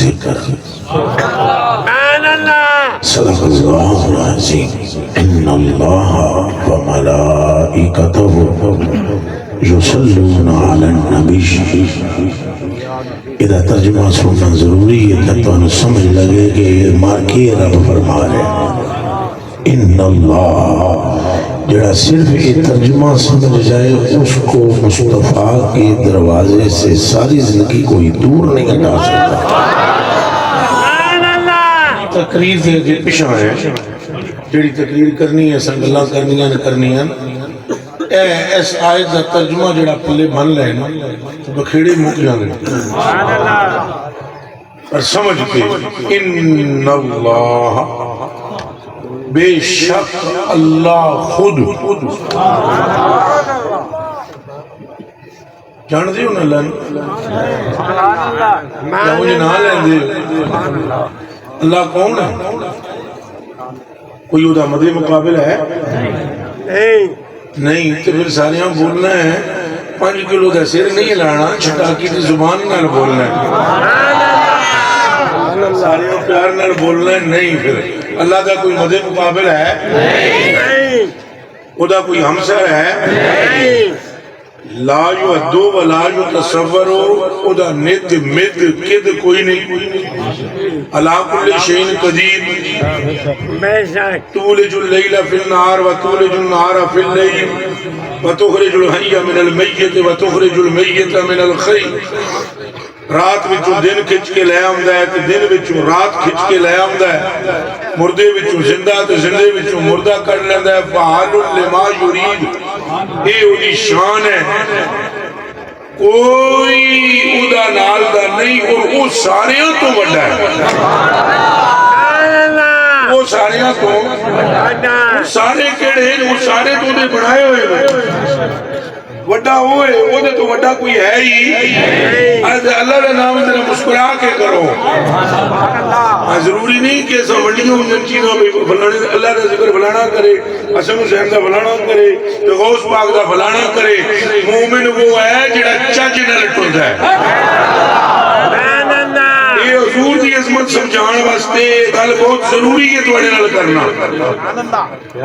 فکر. صدق اللہ العظیم. ان اللہ وملائکتہ یصلون علی النبی. اذا ترجمہ سننا ضروری ہے تب تو سمجھ لگے کہ یہ مارکی رب فرما رہے. ان اللہ جڑا صرف یہ ترجمہ سمجھ جائے اس کو مصطفیٰ کے دروازے سے ساری زندگی کوئی دور نہیں ہٹا سکتا. تقریر سے جی پیشہ ہے جڑی تقریر کرنی ہے سنگلہ کرنی ہے اس آیت کا ترجمہ جڑا پلے بن لے نا تو بکھیڑے مک جانے اور سمجھ کے ان اللہ بے شک اللہ خود جان دیو نا لن کیا مجھے نہ لین دے. اللہ کون ہے؟ کوئی ادھا مدی مقابل ہے نہیں تو پھر ساریاں بولنا ہے 5 کلو دا سر نہیں لانا چھٹاکی دی زبان نال بولنا ہے ساریاں پیار نال بولنا ہے نہیں. پھر اللہ کا کوئی مدی مقابل ہے ادھا کوئی ہمسر ہے لا یعدو ولا یتصورو ادھا ند مد کد کوئی نہیں. اللہ کل شئین قدیر تولج اللیل فی النہار وتولج النہار فی اللیل وتخرج الحی من المیت وتخرج المیت من الخی. رات وچوں دن کھچ کے لے آمدا ہے تے دن وچوں رات کھچ کے لے آمدا ہے. مردے وچوں زندہ تے زندے وچوں مردہ کر لیندا ہے. فعال لما یرید اے اودی شان ہے کوئی ادا نال دا نہیں اور وہ ساریاں تو بڑا ہے. وہ ساریاں تو سارے کیڑے ہیں وہ سارے تو دے بڑھائے ہوئے وڈا ہوئے وہ دے تو وڈا کوئی ہے ہی. اللہ کا نام ذرا مسکرا کے کرو. ضروری نہیں کہ ایسا وڈیوں ان چیزوں پہ اللہ کا ذکر بلانا کرے حسن حسین کا بلانا کرے تو غوث پاک کا بلانا کرے. مومن وہ ہے جڑا چج نہ لٹوندا ہے. یہ حضور دی عظمت سمجھان واسطے گل بہت ضروری ہے تواڈے نال کرنا.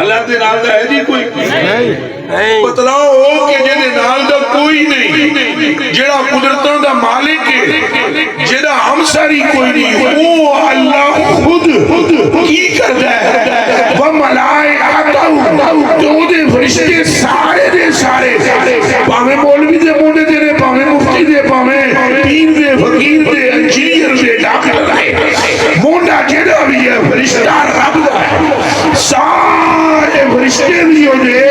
اللہ دے نال دا ہے جی کوئی بتلاؤ ہو کہ جے نال دا کوئی نہیں جڑا قدرتاں دا مالک ہے جڑا ہمساری کوئی نہیں وہ اللہ خود کی کردا ہے. وہ ملائکہ تو دے فرشتے سارے دے سارے پاویں مولوی دے مونے دے نے پاویں مفتی دے پاویں پیر دے فقیر دے انجینئر دے ڈاکٹر دے مونڈا جڑا بھی ہے فرشتہ رب دا ہے. سارے فرشتے بھی ہونے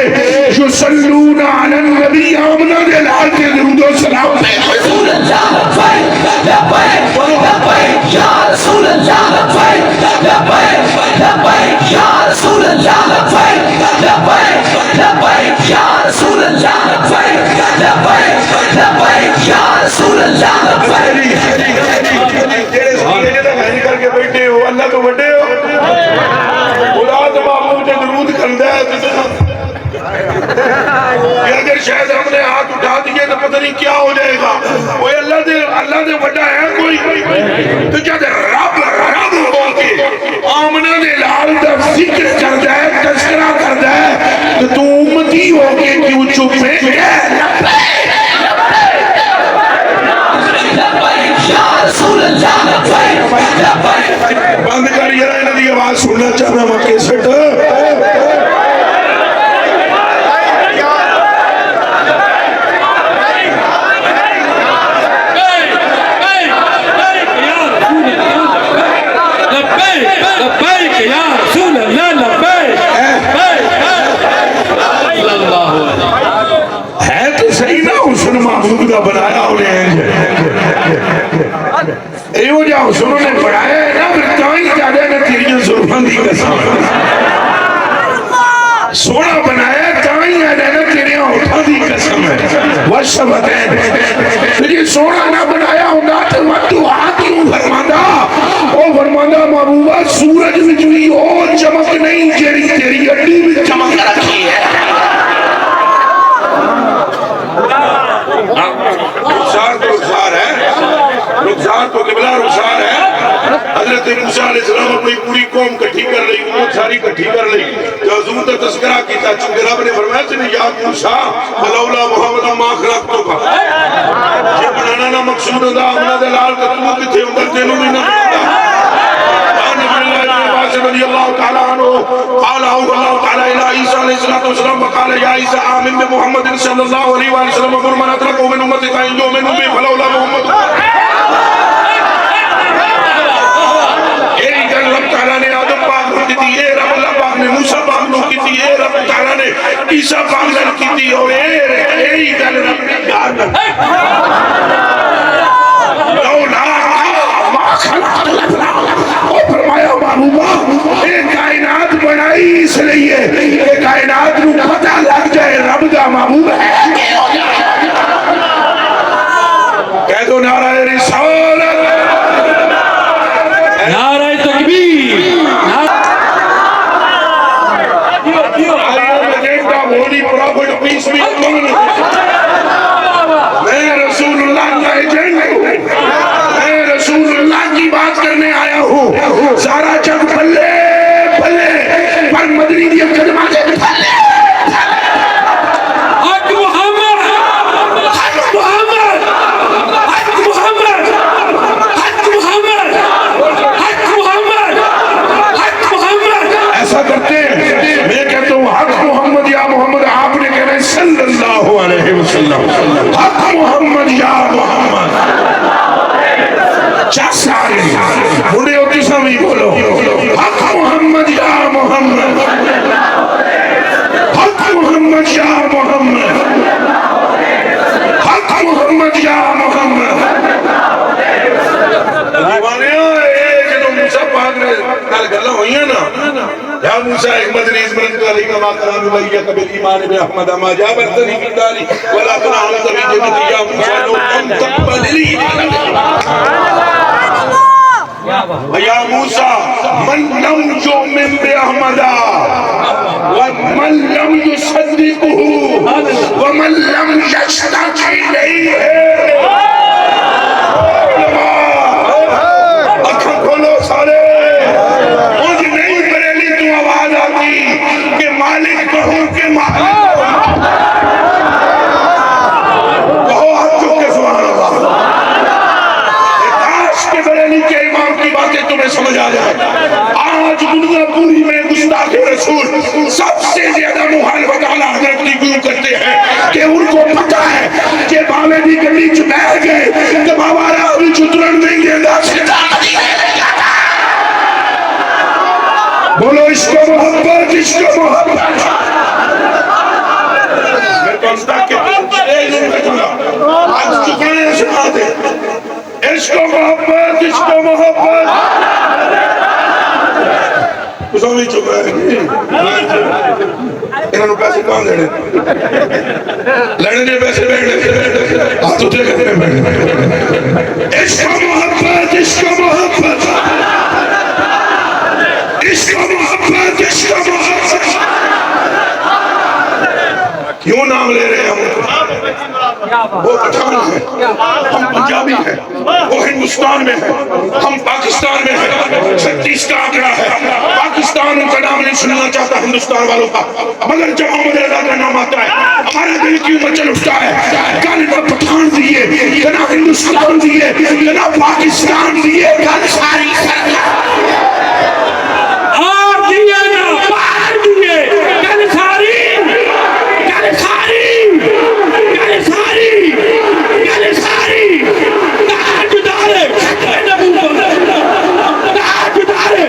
جو صلون علی النبی آمنہ دے لال کے درود و سلام رسول اللہ لبیک لبیک لبیک یا رسول اللہ لبیک لبیک لبیک یا رسول اللہ لبیک لبیک لبیک یا رسول اللہ لبیک لبیک لبیک یا رسول اللہ لبیک. تیرے سامنے جدا میں کر کے بیٹھے ہو اللہ تو بڑے ہو خدا تو معبود درود کردا ہے. اگر شاید ہم نے ہاتھ اٹھا دیئے تو پتہ نہیں کیا ہو جائے گا. وہ اللہ دے وڈا ہے کوئی تو جب رب ہو کے آمنہ دے لال دا ذکر کردا ہے تذکرہ کردا ہے تو تو امتی ہو کے کیوں چپ ہے. بند کر یہ رہے ندی آواز سننا چاہنا ماں کیسٹ ہے تو صحیح نہ حسن محمود کا بنایا انہیں ایو جا حسنوں نے بڑھایا ہے نا پھر تائی جادے نے تیریاں ضروران دی قسم سونا بنایا تائی جادے نے تیریاں اٹھا دی قسم ہے. وشبت ہے پھر یہ سونا نہ بنایا ہونا تو مدو آتی ہوں فرماندہ او فرماندہ محبوبہ سورج میں جوئی اور چمک نہیں جیری تیری اڈی میں چمک رکھی ہے. رخسار تو رخسار ہے رخسار تو قبلہ رخسار ہے موسیٰ علیہ السلام اپنی پوری قوم کٹھی کر لئی، امت ساری کٹھی کر لئی، جو حضور کا تذکرہ کیتا، چونکہ رب نے فرمایا تھا یا موسیٰ ولولا محمد ما خلقتو کا یہ بنانا نہ مقصود ہوتا امنا دلال کا تو کتھے اندر تینوں بھی نہ بناتا رضی اللہ تعالی عنہ قال اللہ تعالی الى عیسیٰ علیہ السلام وقال یا عیسیٰ آمن بمحمد صلی اللہ علیہ وسلم وقل من ادرکو من امتک ان یؤمنوا بہ فلولا محمد یہی گل رب تعالیٰ نے آدم پاک نو کی تھی، اے رب اللہ پاک نے موسیٰ پاک نو کی تھی، اے رب تعالیٰ نے عیسیٰ پاک نو کی تھی، اور یہی گل رب نے یاد لولا ما خلقت اور فرمایا معلومہ اے کائنات بنائی اس لیے کہ کائنات نو پتہ لگ جائے رب دا محبوب ہے کہہ دو نعرہ رسالت نعرہ تکبیر ہولی پرافٹ پیس بھی میں رسول اللہ کا ایجنٹ ہوں، میں رسول اللہ کی بات کرنے آیا ہوں، سارا جگ پلے پلے پر مدنی دی قدمہ دے پلے حق محمد حق محمد حق محمد حق محمد حق محمد حق محمد ایسا کرتے ہیں میں کہتا ہوں حق محمد یا محمد آپ نے کہنا ہے صلی اللہ علیہ وسلم حق محمد یا محمد چاہ سارے بڑے ہوتی سمی بولو حق محمد یا محمد حق محمد یا محمد حق محمد یا محمد دیوانیاں جنہوں موسیٰ پاک نے کل گلہ ہوئی ہیں نا یا موسیٰ احمد ریز مرد علیہ کا واقعان بھئیہ کبھر ایمان بے احمد اما جا برتنی کی داری ولا تنہ حمد بھی جبت یا موسیٰ لو کم تقبل لی یا موسیٰ من لم یؤمن بے احمدہ ومن لم یصدقہ ومن لم یشتق الیہ اکھاں کھولو سارے مجھ نہیں بریلی تو آواز آتی کہ مالک کہوں کہ مالک کہو ہاتھ چکے سبحان اللہ کاش کے بریلی کے امام کی باتیں تمہیں سمجھ آ جائے آج دنیا پوری میں گستاخ رسول سب سے زیادہ مخالفت اعلیٰ حضرت کی کیوں کرتے ہیں کہ ان کو پتہ ہے کہ بابے دی گلی چ بیٹھ گئے کہ بابا رہا بھی چترن نہیں دیندہ سیدھا بولو عشق و محبت عشق و محبت میں تو امستاق کے اسٹیج میں بیٹھوں گا آج چکرنے سنا دے عشق و محبت عشق و محبت اس ہمیں چکا ہے انہوں نے پیسے کہاں لینے لڑنے پیسے بیٹھنے ہاتھ اٹھے کرنے بیٹھنے عشق و محبت عشق و محبت عشق و محبت عشق و محبت کیوں نام لے رہے ہیں ہم وہ پٹھان ہیں ہم پنجابی ہیں وہ ہندوستان میں ہیں ہم پاکستان میں ہیں 36 کا آنکڑا ہے پاکستان ان کا نام نہیں سننا چاہتا ہندوستان والوں کا مگر جب محمد رضا کا نام آتا ہے ہمارا دل کیوں مچل اٹھتا ہے کل نہ پٹھان دیئے نہ ہندوستان دیئے نہ پاکستان دیئے کل ساری اور دیئے نا پار دیئے کل ساری کل ساری کل ساری کل ساری تاج دارے نبوت تاج دارے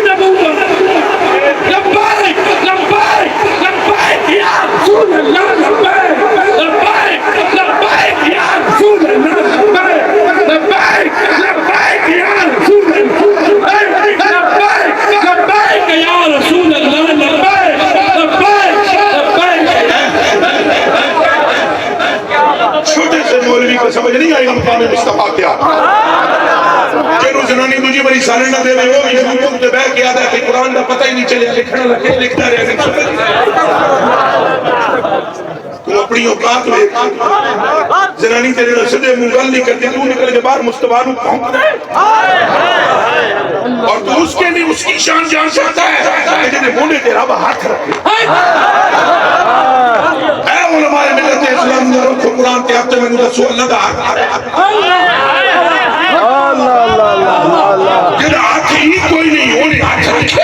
نبوت لبائک لبائک لبائک یا رسول اللہ لبائک لبائک لبائک یا رسول اللہ لبائک لبائک لبائک یا رسول اللہ لبائک لبائک یا رسول اللہ لبائک لبائک لبائک چھوٹے سے مولوی کو سمجھ نہیں آئے گا مقام مصطفیٰ کیا جنہوں زنانی تجھے بڑی سالے نہ دے رہے ہو یہاں تے بیٹھ کے آتا ہے کہ قرآن کا پتہ ہی نہیں چلے لکھنا لکھے لکھتا رہے تم اپنی اوقات میں زنانی تیرے سدے منگل نہیں کرتے تو نکل کے باہر مصطفیٰ نو پہنچ تے رب ہاتھ رکھے اے علماء ملت اسلام نے رکھو قرآن تے ہاتھ میں دسو اللہ دا ہاتھ جب ہاتھ ہی کوئی نہیں ہونے ہاتھ رکھے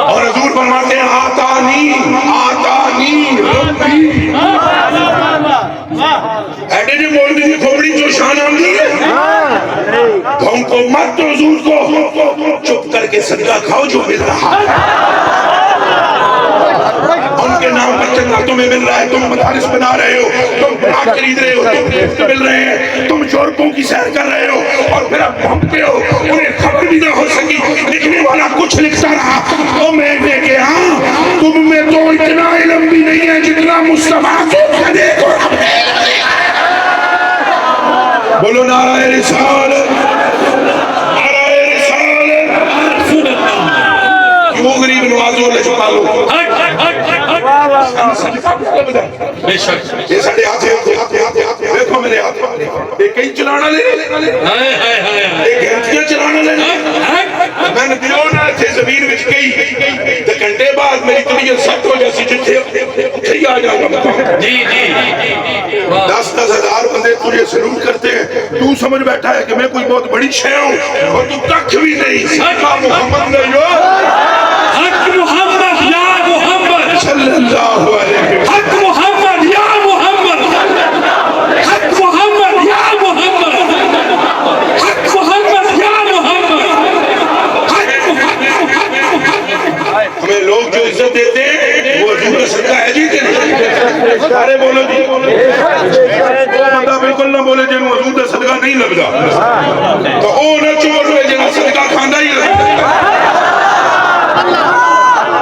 اور حضور فرماتے ہیں آتانی ربی ایڈے جو مولوی کی کھوپڑی جو شان آمدی ہے تو ان کو مت تو حضور کو چپ کر کے صدقہ کھاؤ جو مل رہا ہے ان کے نام پر چندہ تمہیں مل رہا ہے تم مدارس بنا رہے ہو تم پلاٹ خرید رہے ہو تم گفت مل رہے ہیں تم یورپوں کی سیر کر رہے ہو اور پھر اب بھونکتے ہو انہیں خبر بھی نہ ہو سکی لکھنے والا کچھ لکھتا رہا تو میں نے کہا تم میں تو اتنا علم بھی نہیں ہے جتنا مصطفیٰ کو دیکھو بولو نعرہ رسالت نعرہ رسالت کیوں غریب نوازوں لے چکا لو یہ ساڑھے ہاتھ دیکھو میرے ہاتھ ایک کئی چلانا لے ایک گھنٹیاں چلانا لے میں نے دیو نہ تھے زمین وچ گئی تو گھنٹے بعد میری طبیعت سخت ہو جاسی جتھے اٹھے آ جاؤں گا جی 10,000 بندے تجھے سلوٹ کرتے ہیں تو سمجھ بیٹھا ہے کہ میں کوئی بہت بڑی شے ہوں اور تو کچھ بھی نہیں سکا محمد نے جو حق محمد یا محمد صلی اللہ علیہ وسلم حق محمد یا محمد حق محمد یا محمد حق محمد یا محمد ہمیں لوگ جو عزت دیتے ہیں وہ حضور کا صدقہ ہے جی کہ نہیں سارے بولو جی وہ بندہ بالکل نہ بولے جنہوں حضور کا صدقہ نہیں لگتا تو او نہ چور ہوئے جنہوں صدقہ کھاندہ ہی لگتا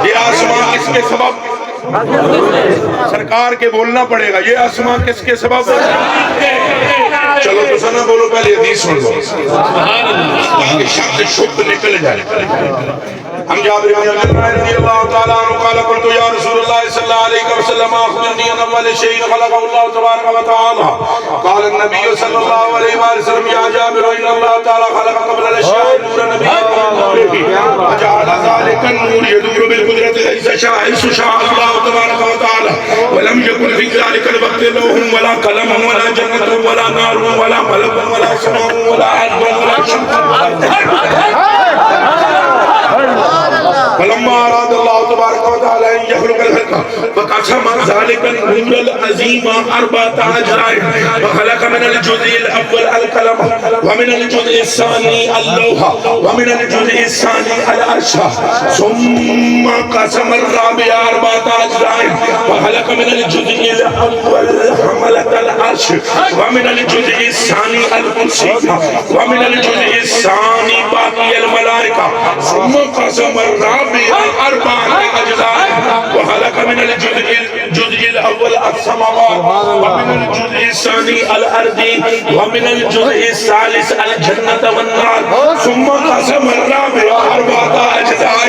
یہ آسمان کس کے سبب سرکار کے بولنا پڑے گا یہ آسمان کس کے سبب چلو تو سنہ بولو پہلے حدیث سن لو تاکہ شک شک نکل جائے ہم جابر بن عبد اللہ رضی اللہ تعالی عنہ قال قلت یا رسول اللہ صلی اللہ علیہ وسلم اخبرنی ان اول شيء خلقه الله تبارك وتعالى قال النبي صلى الله عليه وسلم يا جابر ان الله تعالى خلق قبل الاشياء نور نبيه وجعل ذلك النور يدور بالقدرة ليس شاء الله تبارك وتعالى ولم يكن في ذلك الوقت لوح ولا قلم ولا جنة ولا نار ولا ملك ولا سماء ولا ارض ولا شمس فلما اراد الله تبارك وتعالى ان يخلق الخلق فقسم ذلك النور العظيم 4 اجزاء فخلق من الجزء الاول القلم ومن الجزء الثاني اللوح ومن الجزء الثاني العرش ثم قسم الرابع 4 اجزاء فخلق من الجزء الاول حملة العرش ومن الجزء الثاني الكرسي ومن الجزء الثاني باقي الملائكة ثم قسم الرابع 4 اجزاء وخلق من الجزء الاول السماوات ومن الجزء الثاني الارض ومن الجزء الثالث الجنة والنار ثم قسم الرابع 4 اجزاء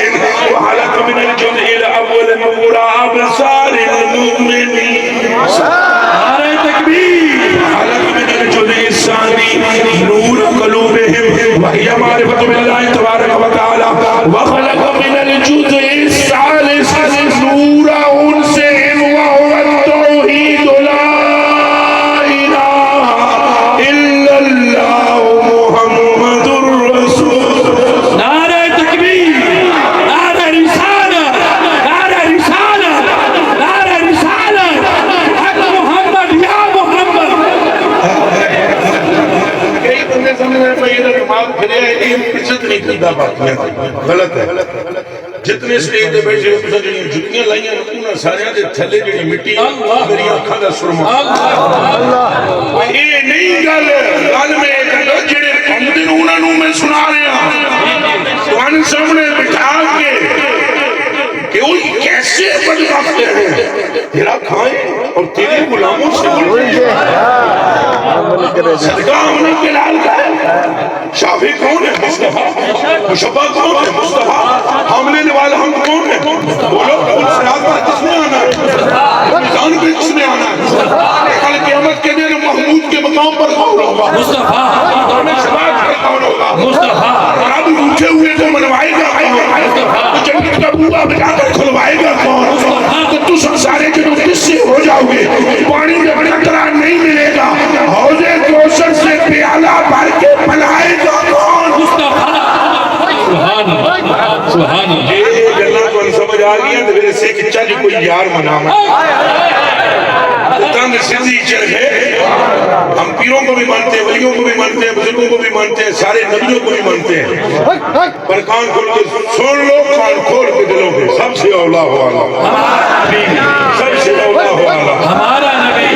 وخلق من الجزء الاول نور ابصار المؤمنين نعرہ تکبیر وخلق من الجزء الثاني نور قلوبهم وهي معرفة بالله تبارك وتعالى وخلق من الجزء الثالث نور انسهم وهو التوحيد لا اله الا الله محمد رسول نعرہ تکبیر نعرہ رسالت نعرہ رسالت نعرہ رسالت حق محمد یا محمد کئی بندے سمجھ رہے ہیں یہ دماغ پھرے ہے یہ عزت نہیں کرتا بات غلط ہے جتنے سٹیج دے بیٹھے ہو تساں جڑیاں جتیاں لائیاں انہاں سارے دے تھلے جڑی مٹی میری اکھاں دا سرما یہ نہیں گل میں جڑے بندے انہاں نوں میں سنا رہا تواڈے سامنے بٹھا کے کہ وہ کیسے بدبخت ہیں تیرا کھائیں اور تیرے غلاموں سے صدقہ امن کے لال کا ہے شافی کون ہے مصطفیٰ مشبہ کون ہے مصطفیٰ حاملے والا ہم کون ہے بولو قبول صراط پر کس نے آنا ہے میزان پہ کس نے آنا ہے کل قیامت کے دن محمود کے مقام پر کون ہوگا مصطفیٰ شباب پر کون ہوگا مصطفیٰ اور اب روٹھے ہوئے کو منوائے گا جاؤ گے، پانی کا قطرہ نہیں ملے گا، حوض کوثر سے پیالہ بھر کے پلائے گا کون؟ سبحان اللہ سبحان اللہ یہ گلا تو سمجھ آ گیا تو میرے سے کہ چل کوئی یار مناما تنگ سندھی چرخ ہے، ہم پیروں کو بھی مانتے ہیں، ولیوں کو بھی مانتے ہیں، بزرگوں کو بھی مانتے ہیں، سارے نبیوں کو بھی مانتے ہیں، پر کان کھول کے سن لو، کان کھول کے دلوں کے سب سے اولا ہو آلہ، سب سے اولا ہو آلہ، ہمارا نبی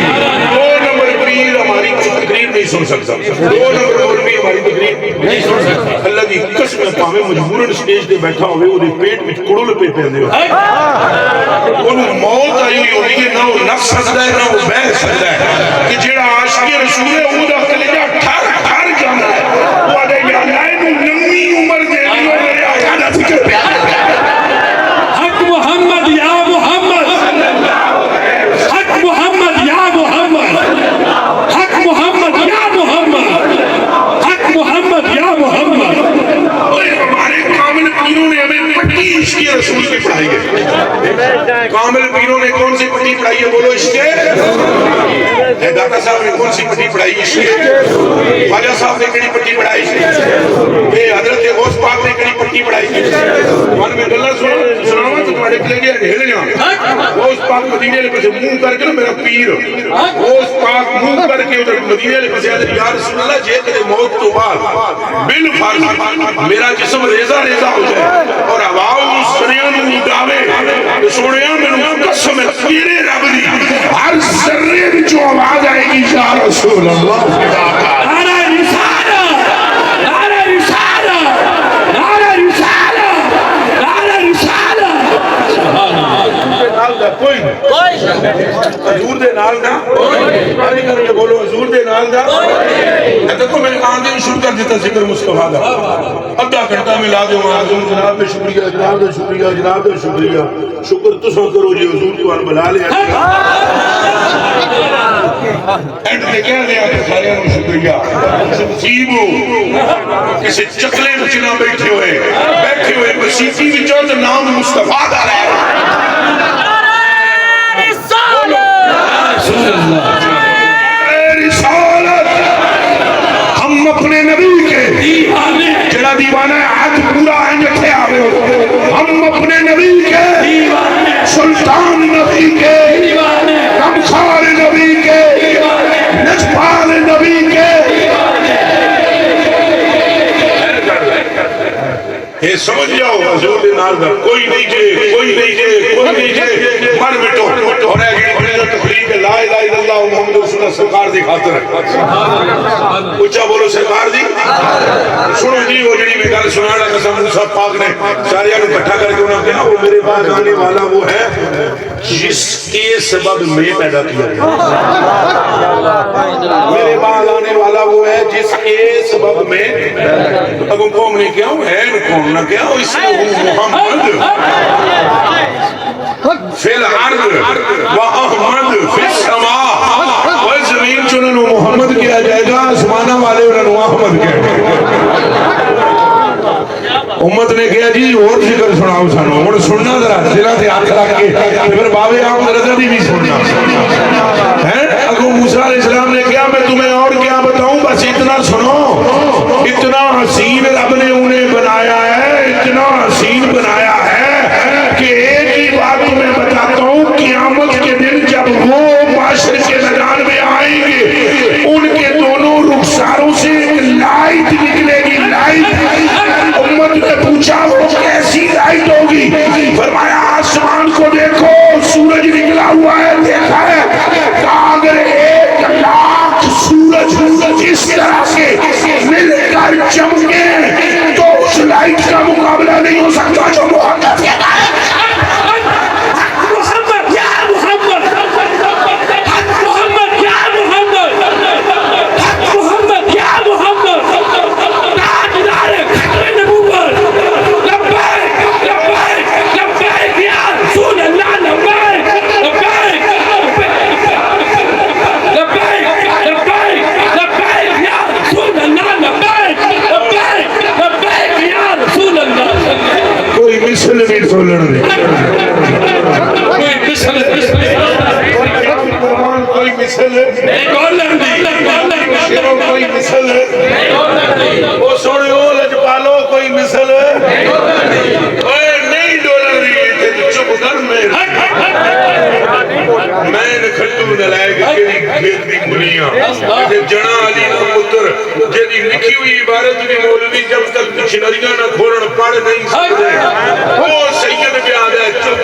دو نمبر پیر ہماری تقریر نہیں سن سکتا، دو نمبر مولوی ہماری تقریر نہیں سن سکتا، اللہ کی قسم پاوے مجبوراً سٹیج پہ بیٹھا ہوئے وہ پیٹ میں کڑل پہ پہنے ہوئے انہوں موت آئی ہوئی ہوئی ہے، نہ وہ نفس سکتا ہے نہ وہ بہ سکتا ہے کہ جیڑا عاشق رسول ہے وہ دا کلیجہ ٹھر ٹھر جانا ہے، وہ آدھے یا اللہ نے نمی عمر دے دی اور میرے آقا دا ذکر پیار حق محمد یا محمد حق محمد یا محمد حق محمد یا محمد حق محمد یا محمد اور ہمارے کامل پیروں نے ہمیں پٹی عشق رسول کی پڑھائی ہے، کامل پیروں نے کون سی پٹی پڑھائی ہے بولو عشق داتا صاحب نے کون سی پٹی پڑھائی عشق، خواجہ صاحب نے کڑی پٹی پڑھائی، حضرت غوث پاک نے کڑی پٹی پڑھائی، من میں گلہ سناوا تو تمہارے کلے گیا ہل جاؤں، غوث پاک مدینے لے پسے منہ کر کے میرا پیر، غوث پاک منہ کر کے ادھر مدینے لے پسے یا رسول اللہ جے تیرے موت تو بعد بالفرض میرا جسم ریزہ ریزہ ہو جائے اور آواز سنیاں نو اڈاوے تو سنیاں میں نو قسم تیرے رب دی ہر ذرے بھی جو آواز آئے گی یا رسول اللہ خدا کا نعرہ رسالہ نعرہ رسالہ نعرہ رسالہ نعرہ رسالہ سبحان اللہ کوئی حضور دے نال دا آج کر کے بولو حضور دے نال دا دیکھو میں آندھے شروع کر دیتا ذکر مصطفیٰ دا ادھا گھنٹہ میں لا دے معظم جناب دے شکریہ جناب دے شکریہ جناب دے شکریہ شکر تو سو کرو جی حضور کی بار بلا لیا اینڈ نے کہہ دیا کہ سارے انہوں شکریہ سیبو کسی چکلے بچنا بیٹھے ہوئے مسیحی وچوں تو نام مصطفیٰ دا رہے رسالت ہم اپنے نبی کے جڑا دیوانہ ہاتھ پورا انجھے آوے ہم اپنے نبی کے سلطان نبی کے غمخوار نبی کے نجپال نبی کے یہ سمجھ جاؤ حضور نال دا کوئی نہیں جے کوئی نہیں جے کوئی نہیں جے مر مٹو اور اے گڑی جو تقریر لا الہ الا اللہ محمد رسول اللہ سرکار دی خاطر اونچا بولو سرکار دی سنو جی وہ جڑی میں گل سنانا قسم موسیٰ پاک نے سارے کو اکٹھا کر کے انہوں نے کہا وہ میرے بعد آنے والا وہ ہے جس کے سبب میں پیدا کیا میرے بعد آنے والا وہ ہے جس کے سبب میں اگر قوم نے کیا وہ ہے کون نہ کیا اس میں محمد فی الارض و احمد فی السماء وہ زمین چننو محمد کیا جائے گا آسمانہ والے انہوں احمد کیا امت نے کہا جی اور ذکر سناؤ سانو اور سننا ذرا دلہ سے ہاتھ رکھ کے پھر بابے عام رضا دی بھی سننا اگو موسیٰ علیہ السلام نے کہا میں تمہیں اور کیا بتاؤں بس اتنا سنو اتنا حسین رب نے انہیں بنایا ہے اتنا حسین بنایا ہے کہ ایک ہی بات تمہیں بتاتا ہوں قیامت کے دن جب وہ معاشر کے میدان میں آئیں گے ان کے دونوں رخساروں سے ایک لائٹ نکلے گی لائٹ امت نے پوچھا وہ کیسی لائٹ ہوگی فرمایا آسمان کو دیکھو سورج نکلا ہوا ہے دیکھا ہے کہا اگر 1,00,000 سورج اس طرح سے مل کر چمکے تو اس لائٹ کا مقابلہ نہیں ہو سکتا جو محمد کے مثل نہیں شیروں کوئی مثل وہ سوڑے ہو لجپالو کوئی مثل اوے نہیں ڈولر رہی تھے چپ کر میں نے کھٹو نلائے کہ کیڑی کھیت دی بنیاں جنا علی کا پتر جیدی لکھی ہوئی عبارت بھی مولوی جب تک ڈکشنریاں نہ کھولن پڑھ نہیں سکتے وہ سید پہ آ جائے چپ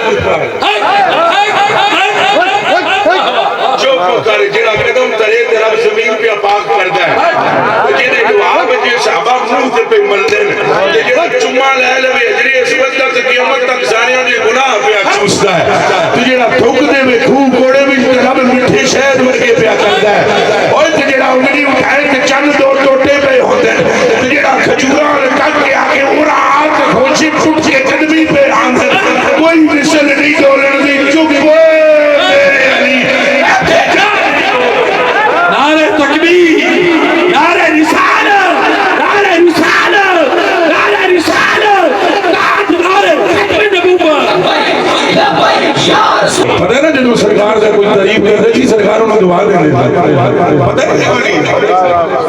کر جڑا قدم ترے تے رب زمین پہ پاک کردا ہے جڑے دعا وچ صحابہ منہ تے پہ ملدے تے جڑا چما لے لوے اجری اس وقت تک قیامت تک ساریاں دے گناہ پہ چوسدا ہے تے جڑا تھوک دے وچ خوب کوڑے وچ رب میٹھے شہد ورگے پیا کردا ہے اوے تے جڑا انگلی اٹھائے تے چند دو ٹوٹے پہ ہوندے تے جڑا کھجوراں کٹ کے آ کے اورا ہاتھ کھوچی ٹوٹ کے قدمی پہ آندے کوئی مثل نہیں ڈولن دی چپ پتہ ہے نا جدو سرکار سے کوئی تعریف کرتے جی سرکار انہوں دعا دے پتہ نہیں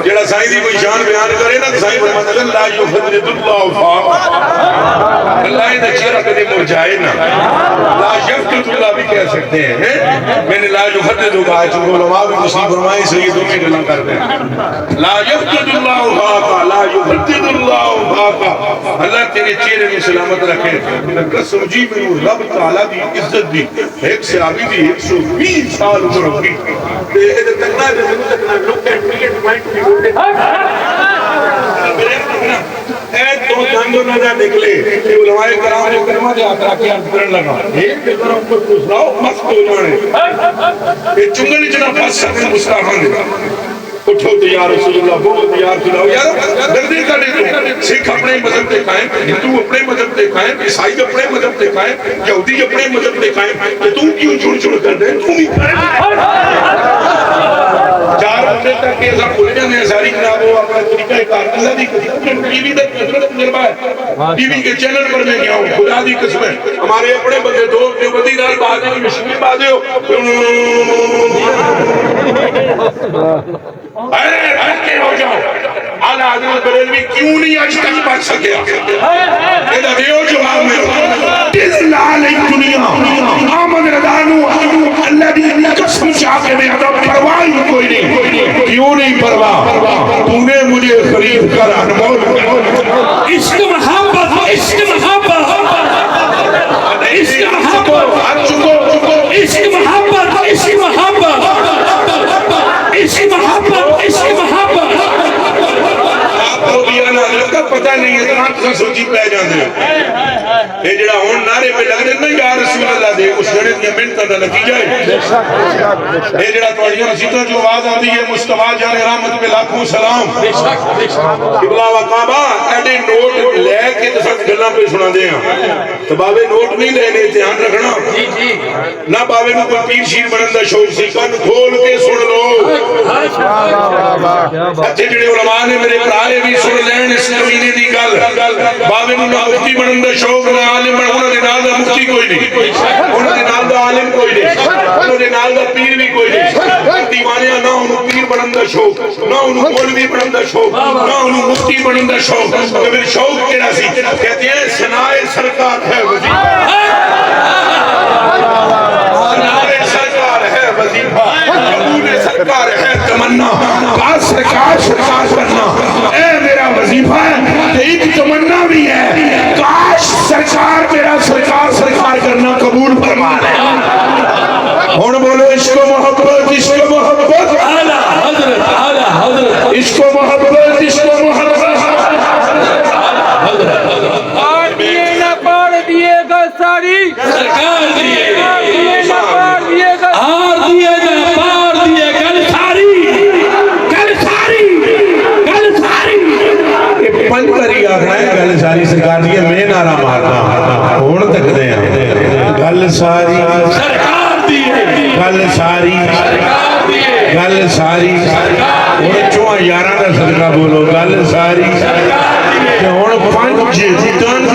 جڑا سائیں دی کوئی شان بیان کرے نا سائیں فرماتا ہے لا یفرد اللہ فاق اللہ نے چہرہ کدی مرجائے نا لا یفرد اللہ بھی کہہ سکتے ہیں میں نے لا یفرد کہا چونکہ علماء بھی مسلم فرمائے اس لیے دوسری گلاں کرتے ہیں لا یفرد اللہ فاق لا یفرد اللہ فاق اللہ تیرے چہرے میں سلامت رکھے قسم جی میں رب تعالیٰ دی عزت دی ایک صحابی دی 120 سال عمر ہوگی تے تکنا ہے ضرور تکنا لوگ کیٹریٹ مائنڈ تو جانگو نظر نکلے کہ علماء کرام جو کلمہ دے آقرہ کی عرض کرن لگا ایک کے طرح اوپر دوسراؤ مست ہو جانے یہ چنگل جنا پاس سکتے مستعفان دے اٹھو تو یا رسول اللہ بولو تو یا رسول اللہ یار دردی کا نہیں تو سکھ اپنے مذہب دے قائم ہندو اپنے مذہب دے قائم عیسائی اپنے مذہب دے قائم یہودی اپنے مذہب دے قائم تو تم کیوں چھوڑ چھوڑ کر دیں تم ہی چار ہفتے تک ایسا بھول جانے ہیں ساری جناب وہ اپنا طریقہ کار اللہ دی قسم ٹی وی تک قدرت تجربہ ہے ٹی وی کے چینل پر میں گیا ہوں خدا دی قسم ہے ہمارے اپنے بندے دو دیوبندی نال بات ہے مشکل بات ہے ارے بھٹکے ہو جاؤ اعلیٰ حضرت بریلوی کیوں نہیں آج تک بچ سکیا یہ دیو جواب میں دل لالے دنیا آمد ردانو اللہ دی قسم چاہ کے میں ادب پرواہی کوئی نہیں کیوں نہیں پرواہ تو نے مجھے خرید کر انمول عشق محبت عشق محبت عشق محبت عشق محبت عشق محبت عشق محبت عشق محبت آپ کو بھی آنا لگتا پتہ نہیں ہے تو سوچی پہ جاندے یہ جڑا ہون نعرے پہ لگ دینا یا رسول اللہ دے اس جڑے دیا منتہ دا نتیجہ ہے یہ جڑا توڑیاں رسیدہ جو آواز آدھی ہے مصطفیٰ جان رحمت پہ لاکھوں سلام قبلہ وقابہ ایڈے نوٹ لے کے دفت گلہ پہ سنا دے ہیں تو بابے نوٹ نہیں لینے دھیان رکھنا نہ بابے میں کوئی پیر شیر بنندہ شوق سی کن کھول کے سن لو اچھے جڑے علماء نے میرے پرائے بھی سن لین اس کمینے دی گل بابے میں نہ مفتی بنندہ شوق نہ عالم بن انہوں نے نال دا مفتی کوئی نہیں انہوں نے نال دا عالم کوئی نہیں انہوں نے نال دا پیر بھی کوئی نہیں دیوانیاں نہ انہوں پیر بنندہ شوق نہ انہوں مولوی بنندہ شوق نہ انہوں مفتی بنندہ شوق تو پھر شوق کیڑا سی کہتے ہیں سنائے سرکار ہے وظیفہ سنائے سرکار ہے وظیفہ قبول سرکار ہے تمنا کاش سرکار سرکار کرنا اے میرا وظیفہ ہے ایک تمنا بھی ہے کاش سرکار میرا سرکار سرکار کرنا قبول فرما لے ہون بولو عشق و محبت عشق و محبت اعلیٰ حضرت عشق و محبت عشق و محبت آر دیے نہ پار دیے گا ساری سرکار دیے آر دیے نہ پار دیے گا آر دیے نہ پار دیے گل ساری گل ساری گل ساری پنج کری آخنا ہے گل ساری سرکار دیئے میں نارا مارنا ہون تک دے ہیں گل ساری سرکار دیے گل ساری سرکار دیے گل ساری ہون چوہاں یارہ دا صدقہ بولو گل ساری کہ ہون پنج تن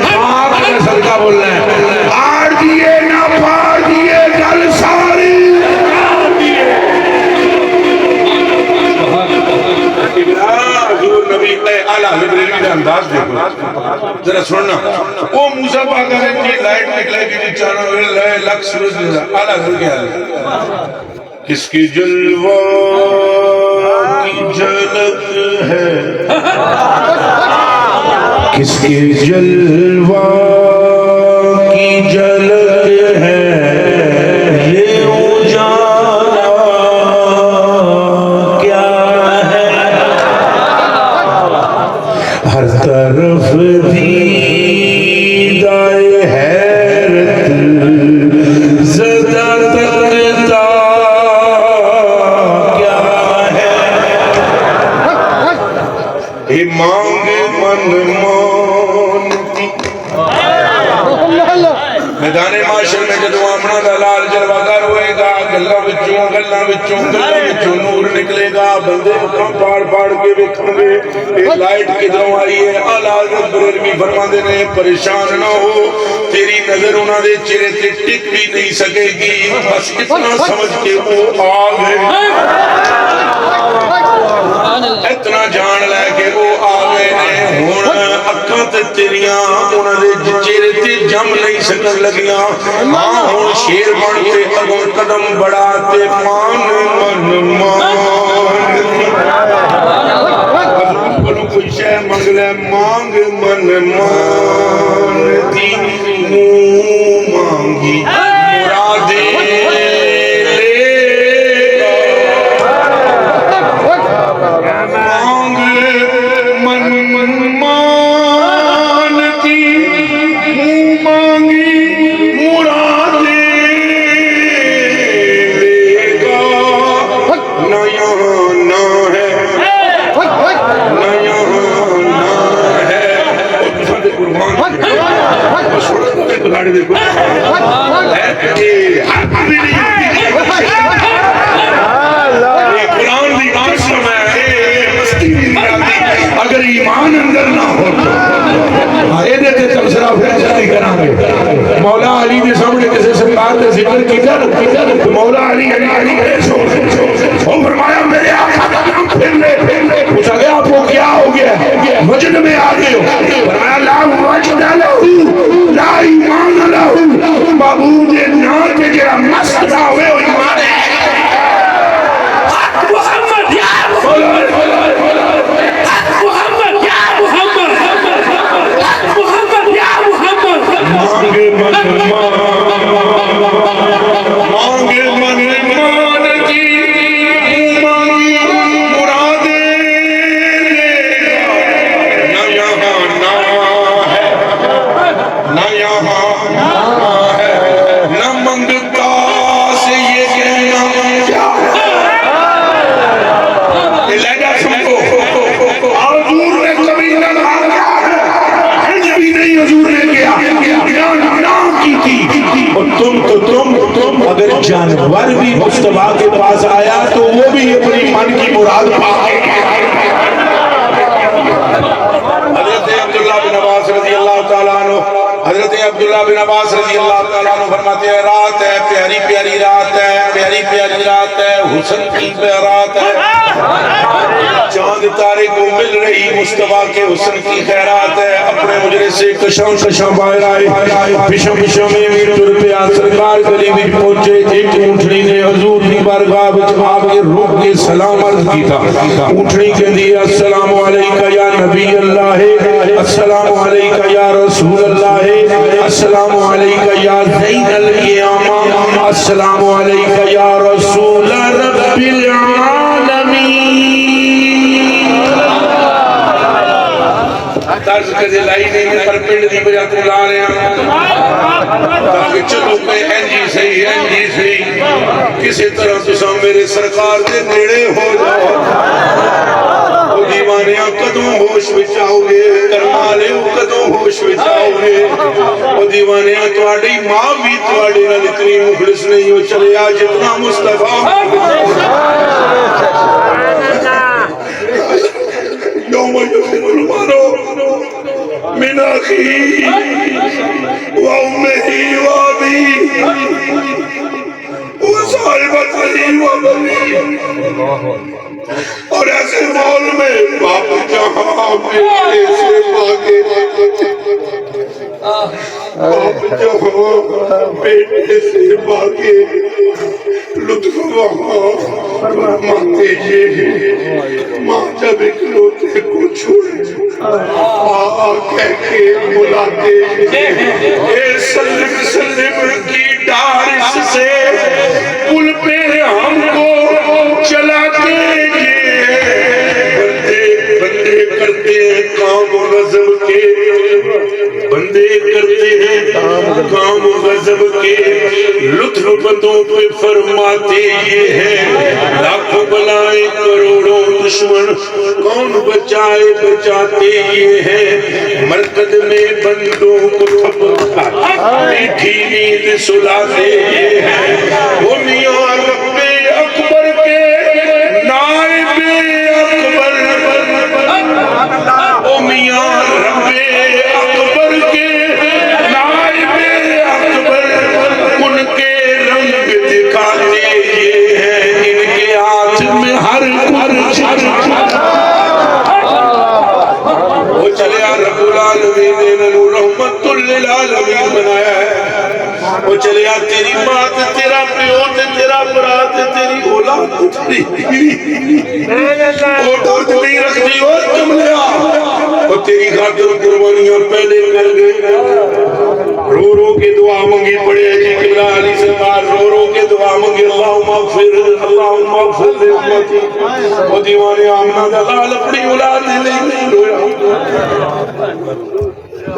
پاک دا صدقہ بولنا ہے آر دیئے نہ پار دیئے گل ساری اعلیٰ بریلوی کا انداز دیکھو ذرا سننا وہ موسیٰ پاک نے جی لائٹ نکلے گی جی چانا لائے لکھ سورج اعلیٰ حضور کے حال کس کی جلوہ کی جھلک ہے کس کی جلوہ کی جھلک ہے یہ اجالا کیا ہے ہر طرف دیدائے حیرت زدہ تکتا کیا ہے یہ مانگ من مانتی میدان معاشر میں جدو آمنا دلال جلوگر ہوئے گا گلہ وچوں نور نکلے گا بندے اکھاں پاڑ کے وکھن گے ایک لائٹ کدھروں آئی ہے اعلیٰ حضرت بریلوی فرما دینے پریشان نہ ہو تیری نظر انہاں دے چہرے تے ٹک بھی نہیں سکے گی بس اتنا سمجھ کے وہ آ گئے اتنا جان لے کے وہ آ گئے ہون اکھاں تے تیریاں انہاں دے چہرے تے جم نہیں سکن لگیاں ہاں ہون شیر بن کے اگوں قدم بڑھا تے مان بلو کوئی شے منگ لے مانگ من مانتی مانگی مرادیں اگر ایمان اندر نہ ہو مولا علی کے سامنے کسی سرکار نے ذکر کی کر مولا علی وہ فرمایا میرے آقا کا نام پھر لے پوچھا گیا آپ کو کیا ہو گیا وجد میں آ گئے ہو فرمایا لا وجد لہو لا ایمان لہو معبود نار کے جرا مسئلہ ہوئے ہو ایمان ہے محمد یا محمد محمد یا محمد محمد یا محمد مانگ من مان کی مانگی مرادیں نہ یہاں نہ ہے نہ یہاں ہے نہ منگتا سے یہ کہنا کیا ہے لہجہ سمجھو حضور نے کبھی نہ کہا حج بھی نہیں حضور نے کیا نام کی تھی اور تم اگر جانور بھی مصطفیٰ کے پاس آیا تو وہ بھی اپنی من کی مراد پا گئے حضرت عبداللہ بن عباس رضی اللہ تعالیٰ عنہ حضرت عبداللہ بن عباس رضی اللہ تعالیٰ عنہ فرماتے ہیں رات ہے پیاری پیاری رات ہے پیاری پیاری رات ہے حسن کی رات ہے چاند تارے کو مل رہی مصطفیٰ کے حسن کی خیرات ہے اپنے مجرے سے کشاں باہر آئے پشم میں تر پہ سرکار گلی میں پہنچے ایک اونٹنی نے حضور کی بارگاہ وچ آپ کے روح کے سلام عرض کی تھا اونٹنی کہہ دی السلام علیکہ یا نبی اللہ السلام علیکہ یا رسول اللہ السلام علیکہ یا زین القیامہ السلام علیکہ یا رسول رب العالمین طرز کدے لائی نہیں پر پنڈ دی بجا تو لا رہے ہیں تاکہ چلو پہ انجی صحیح کسی طرح تساں میرے سرکار دے نیڑے ہو جاؤ وہ دیوانیاں قدوں ہوش بچاؤ گے کرمالے قدوں ہوش بچاؤ گے وہ دیوانیاں تواڑی ماں بھی تواڑی نہ اتنی مخلص نہیں ہو چلے آج اتنا مصطفیٰ یوم یفر المرء من اخیہ و امہ و ابیہ صاحبت رہی و بنی اور ایسے مول میں باپ جہاں بیٹے سے مانگے باپ جہاں بیٹے سے مانگے لطف وہاں مانتے یہ ماں جب اکلوتے کو چھوڑے کہہ کے بلاتے اے سلم سلم کی ڈارس سے پل پہ ہم کو چلاتے بندے کرتے ہیں کام غضب کے بندے کرتے ہیں کام غضب کے لطف بندوں پہ فرماتے یہ ہے لاکھوں بلائیں کروڑوں دشمن کون بچائے بچاتے یہ ہے مرکز میں بندوں کو تھپکا میٹھی نیند سلاتے یہ ہے وہ میاں رب اکبر کے نائب اکبر وہ میاں رب اکبر کے نائب اکبر ان کے رنگ دکھاتے یہ ہے ان کے ہاتھ میں ہر وہ چلے رب العالمین نے رحمت للعالمین بنایا ہے وہ چلے تیری ماں تیرا پیو تیرا برات تیری اولاد تیری وہ دودھ نہیں رکھتی اور تم لیا وہ تیری خاطر قربانیاں پہلے کر گئے رو رو کے دعا مانگی پڑے جی قبلہ علی سرکار رو رو کے دعا مانگی اللہم اغفر لے امتی وہ دیوانے آمنہ دلال اپنی اولاد نہیں رویا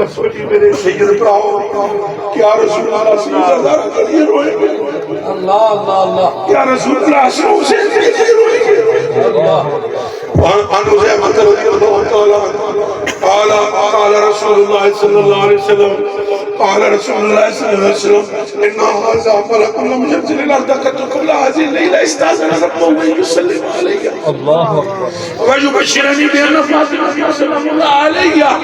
سوچی میرے سید پراؤ کیا رسول اللہ صلی اللہ علیہ وسلم کے لیے روئے گے اللہ اللہ اللہ کیا رسول اللہ صلی اللہ علیہ وسلم کے لیے روئے گے عن حذیفہ رضی اللہ تعالی قال رسول اللہ صلی اللہ علیہ وسلم قال رسول اللہ صلی اللہ علیہ وسلم ان هذا فلك لم ينزل الارض قبل هذه الليله استاذن ربه ويسلم علي الله ويبشرني بان فاطمه سلام الله عليها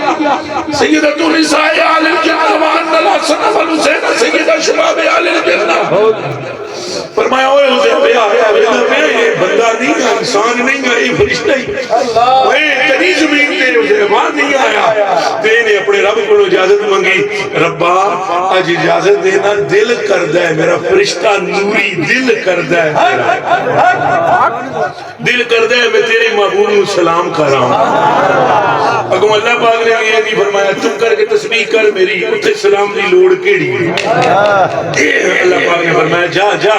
سيدة نساء اهل الجنه وان الحسن والحسين سيد شباب اهل الجنه فرمایا اوے حذیفہ یہ بندہ نہیں ہے انسان نہیں ہے یہ فرشتہ ہی اوے تیری زمین تے حذیفہ نہیں آیا تے نے اپنے رب کو اجازت مانگی ربا اج اجازت دینا دل کردا ہے میرا فرشتہ نوری دل کردا ہے دل کردا ہے میں تیرے محبوب کو سلام کر رہا ہوں اگوں اللہ پاک نے یہ نہیں فرمایا چپ کر کے تسبیح کر میری اتنے سلام دی لوڑ کیڑی اللہ پاک نے فرمایا جا جا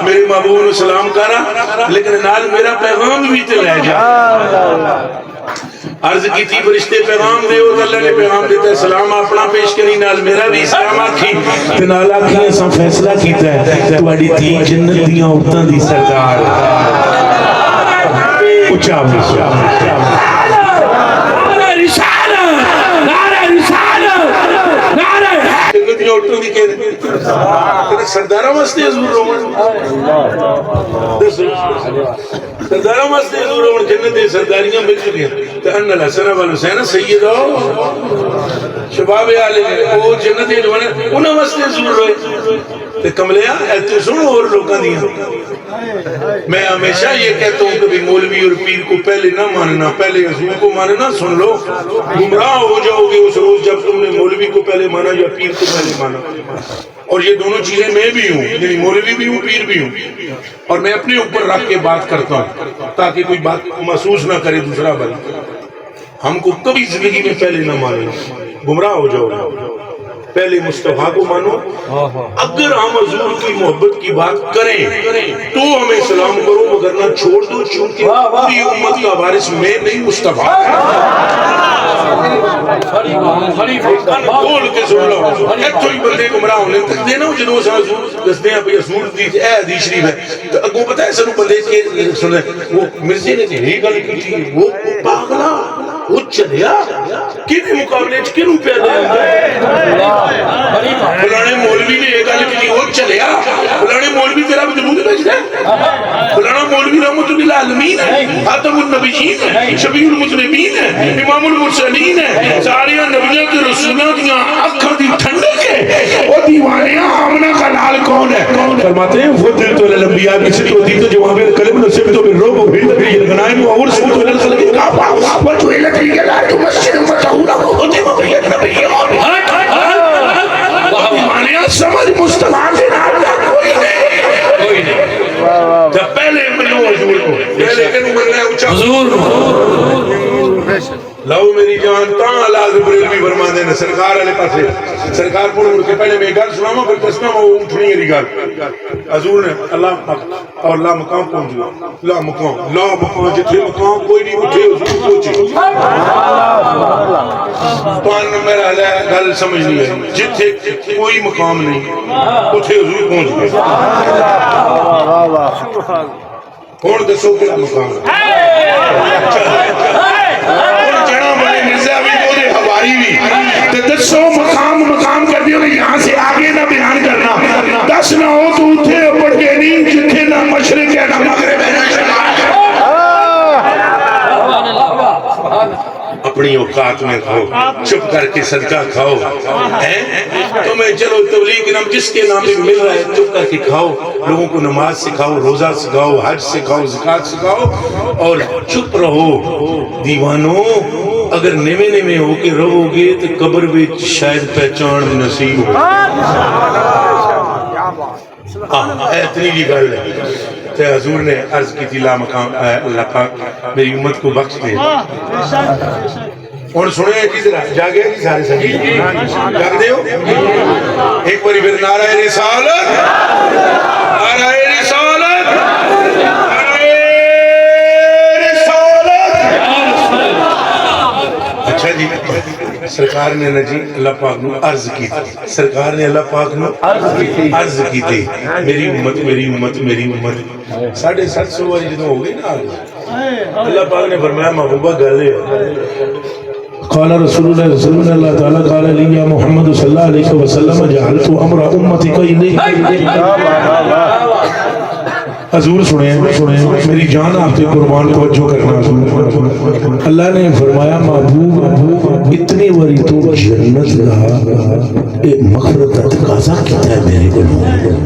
میرے محبوب کو سلام کرا لیکن نال میرا پیغام بھی تے لے جا عرض کی تھی فرشتے پیغام دے تو اللہ نے پیغام دیتا ہے سلام اپنا پیش کری نال میرا بھی سلام آکھی تے نال آکھی ایسا فیصلہ کیتا ہے تواڈی تھی جنت دیاں عورتاں دی سردار اچھا سردارہ واسطے حضور رومن سردارہ واسطے حضور رومن جنت دے سرداریاں مل چکے تو ان الحسن والحسین سیدہ شباب عالم وہ جنت دے جوانے انہاں واسطے حضور روئے تو کملیا تو سنو اور لوگاں دیا میں ہمیشہ یہ کہتا ہوں کبھی مولوی اور پیر کو پہلے نہ ماننا پہلے حضور کو ماننا سن لو گمراہ ہو جاؤ گے اس روز جب تم نے مولوی کو پہلے مانا یا پیر کو پہلے مانا اور یہ دونوں چیزیں میں بھی ہوں یعنی مولوی بھی ہوں پیر بھی ہوں اور میں اپنے اوپر رکھ کے بات کرتا ہوں تاکہ کوئی بات محسوس نہ کرے دوسرا بھائی ہم کو کبھی زندگی میں پہلے نہ ماننا گمراہ ہو جاؤ پہلے مصطفیٰ کو مانو اگر ہم حضور کی محبت کی بات کریں تو ہمیں سلام کرو مگر نہ چھوڑ دو چونکہ پوری امت کا وارث میں نہیں مصطفیٰ بول کے سن لو ایتھو ہی بندے گمراہ ہونے تک دینا جنہوں سے حضور دستے ہیں بھئی حضور دی اے حدیث شریف ہے تو اگوں پتہ ہے سنو بندے کے سنے وہ مرزی نے یہی گل کی تھی وہ پاگلا وہ چلیا کنے مقابلے کنوں پہ فلانے مولوی نے ایک گل کی وہ چلیا فلانے مولوی تیرا وجود بھیجدا ہے فلانا مولوی رحمت للعالمین ہے خاتم النبیین ہے شفیع المذنبین ہے امام المرسلین ہے سارے نبیوں کے رسولوں دیاں اکھاں دی ٹھنڈک ہے او دیوانیاں آمنہ کا نال کون ہے؟ فرماتے ہیں فضلت علی الانبیاء بستۃ جوامع الکلم نصبت بالرعب وفي الغنائم وارسلت الى الخلق كافة وجعلت لي الارض مسجدا وطهورا وختم بي النبي مانیا سمجھ مصطفیٰ کے نال دا کوئی نہیں جب پہلے منو حضور کو پہلے کنو مننا ہے اچھا حضور لو میری جان تاں اللہ بریلوی فرما دے نے سرکار والے پاسے سرکار کو مڑ کے پہلے میں گل سناواں پھر دسنا وہ اٹھنی ہے گل حضور نے اللہ اور لا مقام پہنچا لا مقام جتھے مقام کوئی نہیں اٹھے حضور پہنچے پان نمبر ہے گل سمجھ نہیں ہے جتھے کوئی مقام نہیں اٹھے حضور پہنچ گئے کون دسو کیا مقام ہے دسو مقام کر دیو یہاں سے آگے نہ بیان کرنا دس نہ ہو تو اتھے پڑھ کے نہیں جتھے نہ مشرق ہے نہ مغرب ہے اپنی اوقات میں کھاؤ چپ کر کے صدقہ کھاؤ تمہیں چلو تبلیغ نام جس کے نام میں مل رہا ہے چپ کر کے کھاؤ لوگوں کو نماز سکھاؤ روزہ سکھاؤ حج سکھاؤ زکات سکھاؤ اور چپ رہو دیوانوں اگر نوے نوے ہو کے رہو گے تو قبر بھی شاید پہچان نصیب ہو اتنی کی گل ہے تو حضور نے عرض کی تھی لا مقام اللہ پاک میری امت کو بخش دے اور سنے کس طرح جاگے نہیں سارے سنگی جاگ دے ہو ایک باری پھر نعرہ رسالت نعرہ رسالت اچھا جی سرکار نے نجی اللہ پاک نو عرض کی تھی سرکار نے اللہ پاک نو عرض کی تھی میری امت میری امت میری امت 750 والی جدوں ہو گئی نا اللہ پاک نے فرمایا محبوبہ گلے قال رسول اللہ صلی اللہ تعالی قال علی یا محمد صلی اللہ علیہ وسلم جعلت امر امتک الیک حضور سنیں میری جان آپ سے قربان توجہ کرنا اللہ نے فرمایا محبوب اتنی وری تو جنت کا مغفرت کا تقاضا کیا ہے میرے گناہوں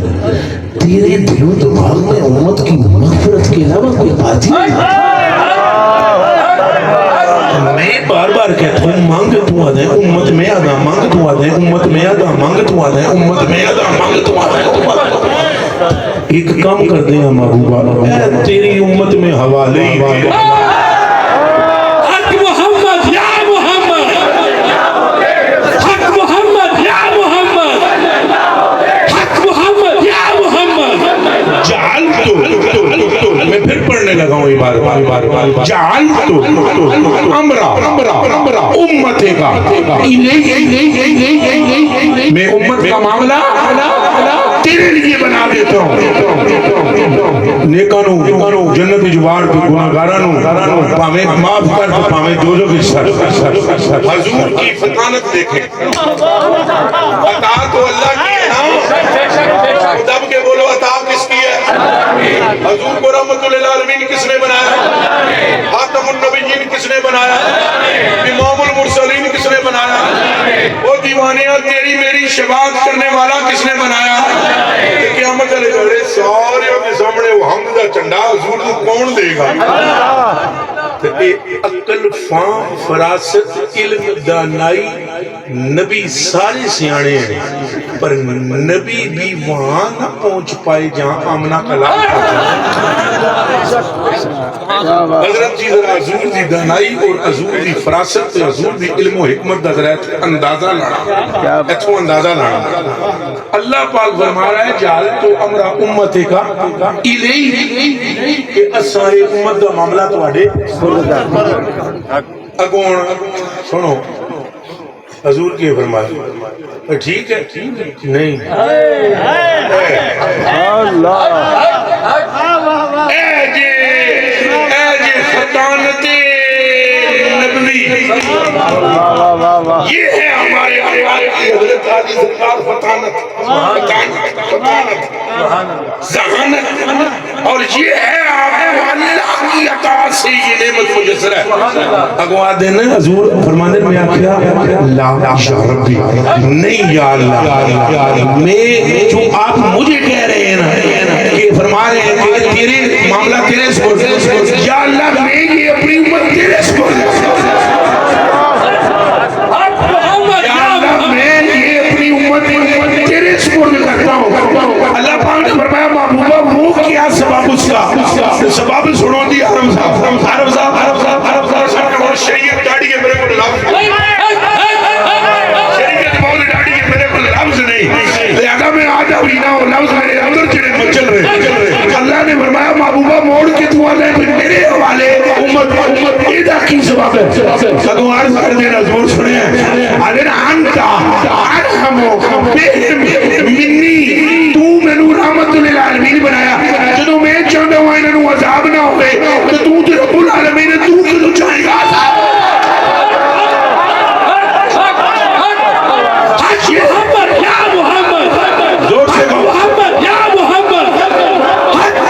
تیرے دل و دماغ میں امت کی مغفرت کے علاوہ کوئی بات ہی نہیں میں بار بار کہتا ہوں مانگ تو آدھے امت میں آدھا مانگ تو آدھے امت میں آدھا مانگ تو آدھے امت میں آدھا مانگ تو آدھے ایک کام کر دیں محبوبہ اے تیری امت میں حوالے ہی حق محمد یا محمد حق محمد یا محمد حق محمد یا محمد جعل تو میں پھر پڑھنے لگا ہوں یہ بار جعل تو امرا امت کا میں امت کا معاملہ تیرے لیے بنا دیتا ہوں نیکانو جنت جوار کے گناہگارانو پاویں معاف کر پاویں دوزخ کی سر حضور کی فطانت دیکھیں عطا تو اللہ کی ہے نا دب کے بولو عطا کس کی ہے حضور کو رحمت للعالمین کس نے بنایا خاتم النبیین کس نے بنایا امام المرسلین کس نے بنایا وہ دیوانیاں تیری میری شفاعت کرنے والا کس نے بنایا قیامت علیہ گھڑے سارے کے سامنے وہ حمد دا چنڈا حضور کو کون دے گا عقل فام فراست علم دانائی نبی سارے سیانے ہیں پر نبی بھی وہاں نہ پہنچ پائے جہاں آمنہ کلام حضرت جی ذرا حضور دی دانائی اور حضور دی فراست حضور دی علم و حکمت دا ذرا اندازہ لانا ایتھو اندازہ لانا اللہ پاک فرما رہا ہے جعل تو امر امت کا الی کہ اسائے امت دا معاملہ تو آڈے اگون سنو حضور کی فرمایا ٹھیک ہے نہیں اے جی فطانت نبوی یہ ہے ہمارے کی حضرت علی سرکار فطانت ذہانت، اور یہ ہے آپ کو اللہ کی عطا سے یہ نعمت مجسر ہے. اگوا دینا حضور فرمانے میں آخیا لا یا ربی، نہیں یا اللہ، میں جو آپ مجھے کہہ رہے ہیں نا کہ فرما رہے ہیں کہ تیرے معاملہ تیرے سپرد، یا اللہ میں یہ اپنی امت تیرے سپرد، یا اللہ میں یہ اپنی امت تیرے سپرد کرتا ہوں. اللہ پاک نے فرمایا محبوبہ وہ کیا سبب اس کا؟ سبب سنو دی عرب صاحب اور شریعت داڑھی ہے میرے کو لفظ، شریعت بہت داڑھی ہے میرے کو لفظ نہیں، لہذا میں آجا بھی نہ ہو لفظ میرے اندر چلے مچل رہے. اللہ نے فرمایا محبوبہ موڑ کے تو آنے پھر میرے حوالے امت ایدہ کی سبب ہے. سگو عرض کر دینا حضور سنے ہیں علینا انتا ارحمو بہم منی، تو مینو رحمت للعالمین بنایا. جدو میں چاہتا ہوں انہوں عذاب نہ ہوئے تو تو رب العالمین تو کدو چاہے گا عذاب. محمد یا محمد، زور سے کہو محمد یا محمد،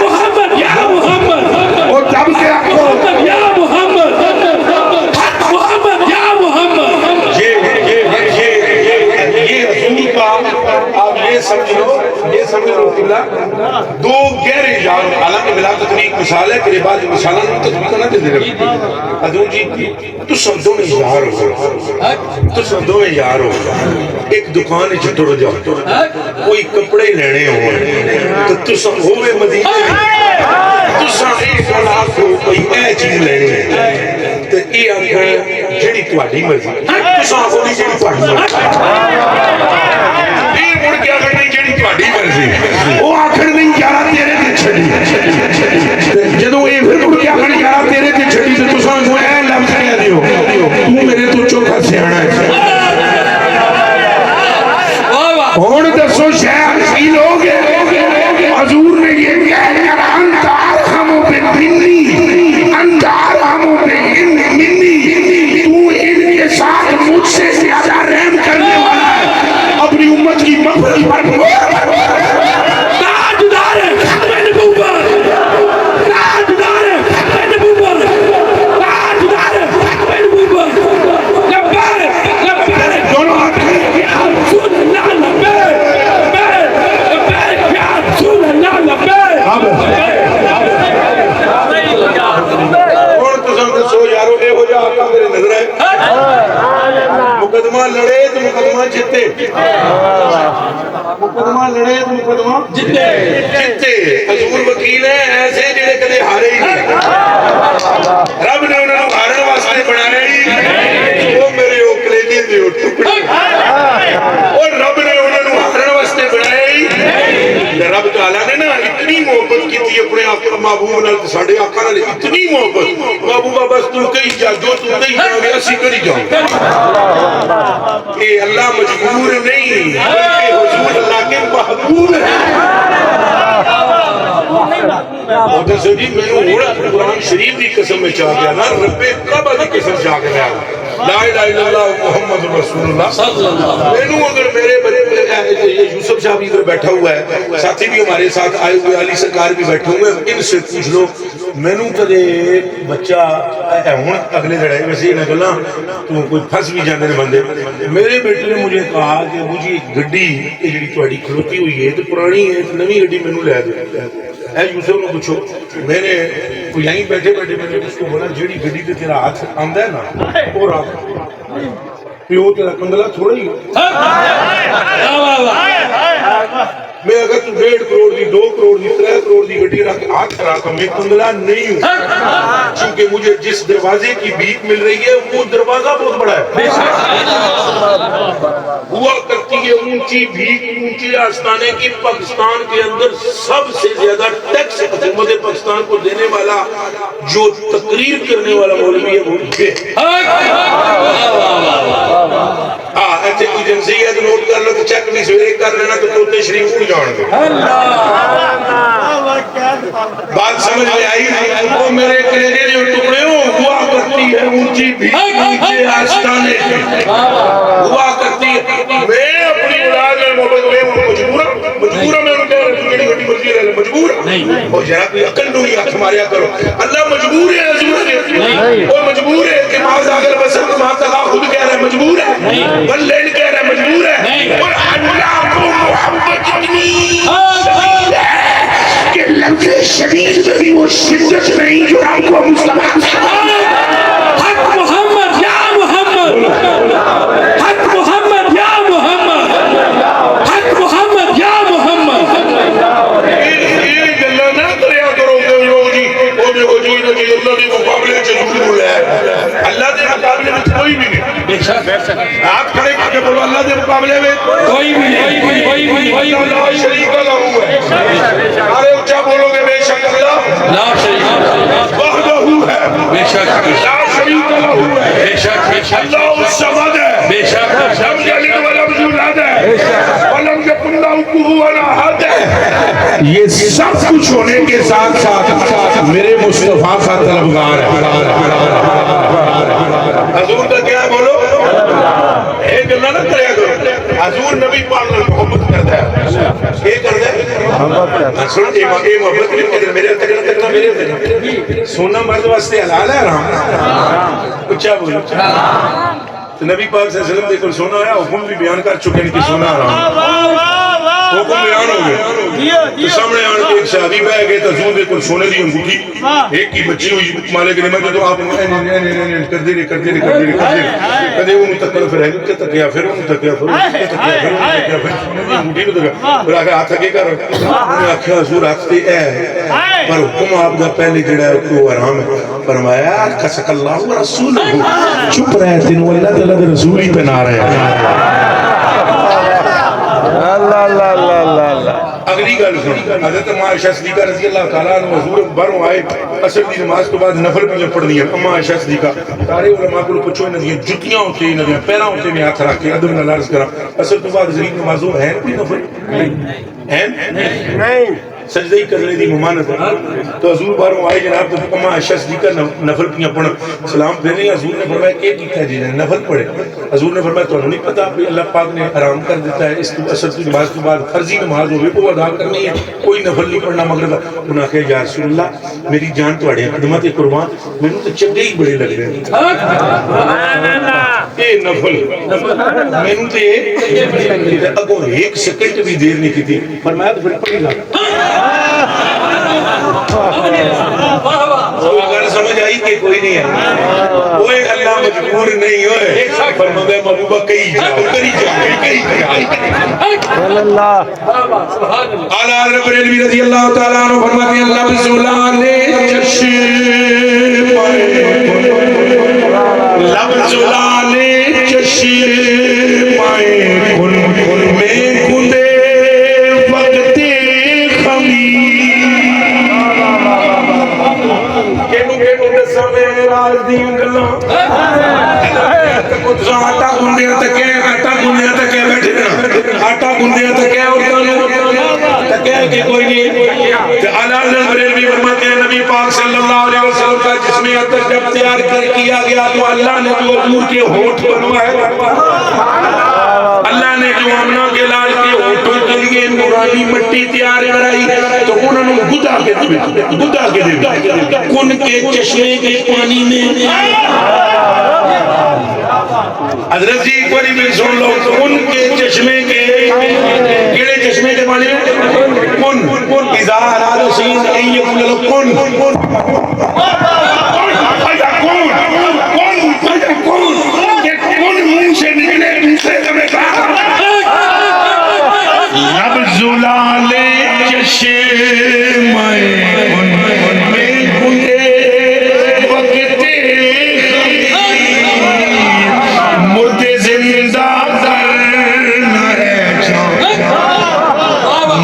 محمد یا محمد، اور جب سے آپ کو محمد یا محمد، محمد یا محمد. یہ رسول کا آپ یہ سمجھ لو قبلہ دو گہرے یار، حالانکہ بلا تطریق مثال ہے کہ بعد مثالہ تطریق نہ دے رہے حضور جی تو سمجھوں میں یار ہو، تو سمجھوں میں یار ہو. ایک دکان چھٹو رو جاؤ، کوئی کپڑے لینے ہوں تو سب ہوئے مدینے تو سب ایک لاکھ کو کوئی اے چیز لینے ہیں تو یہ آنکھیں جڑی تواڈی مرضی، تو سب ہوئی جڑی تواڈی مرضی، یہ مڑ کے آخر نہیں جڑی تواڈی مرضی، وہ آخر نہیں یارہ تیرے تے چھڑی، جدوں یہ پھر مڑ کے آخر یارہ تیرے تے چھڑی تو سب کو اے لفظ کہہ دیو تو میرے تو چوکھا سیانا ہے. ہون دسو شیخ کی لوگ حضور نے یہ کہہ کر انت ارحم بالمنی، انت ارحم بالمنی، تو ان کے ساتھ مجھ سے زیادہ رحم کرنے والا ہے. اپنی امت کی مغفرت پر تاجدار ختم نبوت، تاجدار ختم نبوت، تاجدار ختم نبوت. لبیک لبیک دونوں ہاتھ یا رسول اللہ، لبیک لبیک لبیک یا رسول اللہ، لبیک. کون قسم سے سو یارو اے ہو جا آقا میرے نظر ہے. مقدمہ لڑے تو مقدمہ جتے، مقدمہ لڑے تو مقدمہ جتے. حضور وکیل ہیں ایسے جڑے کدے ہارے ہی نہیں، رب نے انہوں نے ہارن واسطے بنایا ہی وہ میرے اوکلیجی دے ٹکڑے، اور رب نے انہوں نے ہارن واسطے بنایا ہی. رب تعالیٰ نے نا اتنی محبت کی تھی اپنے محبوب نال، ساڈے آقا نال اتنی محبت، محبوبہ بس تو کہیں جا جو تو کہیں جاؤ گے اسی کری جاؤ. کہ اللہ مجبور نہیں بلکہ حضور اللہ کے محبوب ہے. حضرت جی میں نے قرآن شریف کی قسم میں چاہ گیا نا، رب کعبہ کی قسم چاہ گیا لا الہ الا اللہ محمد رسول اللہ صلی اللہ علیہ وسلم. میں نے اگر میرے یوسف صاحب ادھر بیٹھا ہوا ہے، ساتھی بھی ہمارے ساتھ آئے ہوئے، علی سرکار بھی بیٹھے ہوئے، ان سے پوچھ لو میں نے کدے بچہ ہوں اگلے لڑائی ویسے نہ گلا تو کوئی پھنس بھی جاندے نے بندے. میرے بیٹے نے مجھے کہا کہ ابو جی گڈی یہ جڑی تہاڈی کھلوتی ہوئی ہے تو پرانی ہے، نویں گڈی مینوں لے دو. اے یوسف نے پوچھو، میں نے کوئی یہیں بیٹھے بیٹھے میں نے اس کو بولا جیڑی گڈی تے تیرا ہاتھ آندا ہے نا وہ رکھ، پیو تیرا کنگلا تھوڑا ہی. میں اگر تو 1.5 کروڑ دی 2 کروڑ دی 3 کروڑ دی گڈی رکھ ہاتھ رکھ میں کنگلا نہیں ہوں، کیونکہ مجھے جس دروازے کی بھیک مل رہی ہے وہ دروازہ بہت بڑا ہے. ہوا کرتی ہے اونچی بھیک اونچی آستانے کی پاکستان کے اندر سب سے زیادہ ٹیکس حکومت پاکستان کو دینے والا جو تقریر کرنے والا مولوی ہے وہ ایسے کوئی جنسیت نوٹ کر لو تو چیک بھی سویرے کر لینا تو توتے شریف کو جان دو. بات سمجھ میں آئی؟ وہ میرے کلیجے جو ٹکڑے ہوا کرتی ہے اونچی بھی اونچے آستانے ہوا کرتی ہے. اور ذرا کوئی عقل نہیں ہاتھ ماریا کرو. اللہ مجبور ہے حضور وہ مجبور ہے کہ معاذ اگر بسر ماں تلا خود کہہ رہا ہے مجبور ہے بلین کہہ رہا ہے مجبور ہے. اور اللہ کو محبت اتنی شدید ہے کہ لفظ شدید میں بھی وہ شدت نہیں جو آپ کو مصطفیٰ حق محمد یا محمد حق محمد یا محمد حق محمد یا محمد. یہ گلا نہ کریا کرو کہ لوگ جی وہ بھی ہو جی نہ کہ اللہ کے مقابلے سے ضرور بولا ہے. اللہ کے مقابلے میں کوئی بھی نہیں. آپ کھڑے کر کے بولو اللہ کے مقابلے میں کوئی بھی نہیں کوئی بھی کوئی لا شریک لہو ہے. سارے اونچا بولو گے بے شک اللہ لا شریک وحدہ ہے بے شک لا شریک لہو ہے بے شک اللہ الصمد ہے بے شک لم یلد ولم یولد ہے ولم یکن لہ کفوا احد ہے. یہ سب کچھ ہونے کے ساتھ ساتھ میرے مصطفیٰ کا طلبگار ہے. حضور کا کیا ہے بولو ایک اللہ نہ کریا کرو. حضور نبی پاک نے محبت کرتا ہے. یہ کرتا ہے سن یہ محبت نہیں کہ میرے تک کرنا میرے تک سونا مرد واسطے حلال ہے حرام. اچھا بولو تو نبی پاک صلی اللہ علیہ وسلم دیکھو سونا ہے حکم بھی بیان کر چکے ہیں کہ سونا حرام حکم بیان ہو گیا. تو سامنے آنے کے ایک شادی پہ گئے تو حضور دیکھو سونے دی انگوٹھی ایک کی بچی ہوئی مالک نے میں تو آپ کر دے رہے کدے وہ متکل پھر ہے کہ تکیا پھر وہ تکیا پھر انگوٹھی کو تکیا پھر آگے ہاتھ اگے کر انہوں نے آکھا حضور آختے اے پر حکم آپ کا پہلے جڑا ہے وہ حرام ہے. فرمایا کسک اللہ و رسول چپ رہے تینوں اللہ تعالیٰ کے رسول ہی پہ نہ رہے. اگلی گل سن حضرت ماں عائشہ صدیقہ رضی اللہ تعالیٰ عنہ حضور باہروں آئے عصر دی نماز کے بعد نفل بھی پڑھنی ہے. ماں عائشہ صدیقہ سارے علماء کو پوچھو انہاں دی جتیاں ہوتے ہیں انہاں دی پیراں ہوتے میں ہاتھ رکھ کے ادب نال عرض کرا عصر کے بعد ضرور نمازوں ہیں کوئی نفل ہیں نہیں سجدہ ہی کرنے دی ممانت ہے. تو حضور باہروں آئے جناب تو ماں عائشہ صدیقہ نفل پیاں پڑھ سلام پھیرنے. حضور نے فرمایا کہ کیتا جی نفل پڑھے. حضور نے فرمایا تو نہیں پتا اللہ پاک نے حرام کر دیتا ہے اس عصر کی نماز کے بعد فرضی نماز ہوگی وہ ادا کرنی ہے کوئی نفل نہیں پڑھنا مغرب. انہوں نے کہا یا رسول اللہ میری جان تواڈے خدمت قربان مینوں تو چنگے ہی بڑے لگ رہے ہیں یہ نفل مینوں تے اگوں ایک سیکنڈ بھی دیر نہیں کی. فرمایا تو پھر پڑھی لا. اگر سمجھ آئی کہ کوئی نہیں ہے وہ ایک اللہ مجبور نہیں ہوئے فرمایا محبوبہ کئی جاؤ کری جاؤ اللہ اعلیٰ رب العالمین رضی اللہ تعالیٰ عنہ فرماتے ہیں لفظ لانے چشم لفظ لانے چشم کن میں کندے وقت خمی راز دین گلوں آٹا گندیا تکے بیٹھے آٹا گندیا تکے کہ کوئی نہیں. اعلیٰ حضرت بریلوی فرماتے ہیں نبی پاک صلی اللہ علیہ وسلم کا جسم عطر جب تیار کیا گیا تو اللہ نے جو حضور کے ہونٹ بنوائے اللہ نے جو آمنہ کے لال کے ہونٹوں کے لیے نورانی مٹی تیار کرائی تو انہوں نے گدا کے دے کن کے چشمے کے پانی میں حضرت جی ایک باری میں سن لو کن کے چشمے کے کیڑے چشمے کے پانی میں کن اذا اراد شیء ان یقول له کن کن منہ سے نکلے دوسرے کمیں کہا لفظ لالے چشم میں کندے وقت مردے زندہ کرنا ہے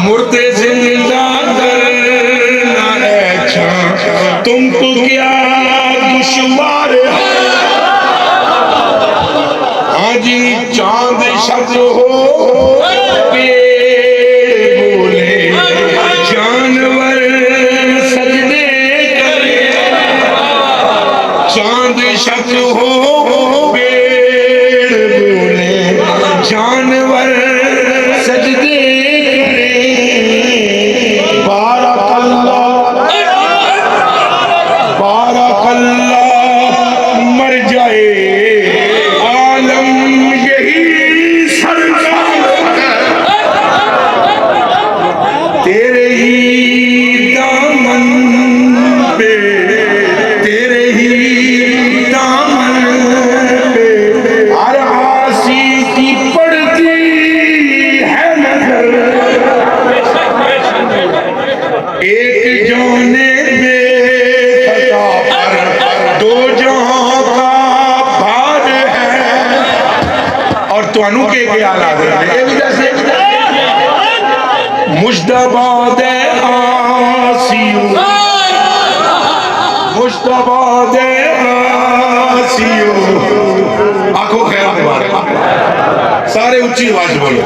مردے زندہ کرنا ہے تم کو کیا دشوار ہے آج چاند شب ہو بولے جانور سجدے کرے چاند شب ہو بولے جانور سجدے کرے بارک اللہ اور تانوں کے آلہ حضرت نے یہ بھی دسے مجتبی دے آسیو مجتبی دے آسیو آنکھوں خیر مبارک سارے اچھی آواز بولو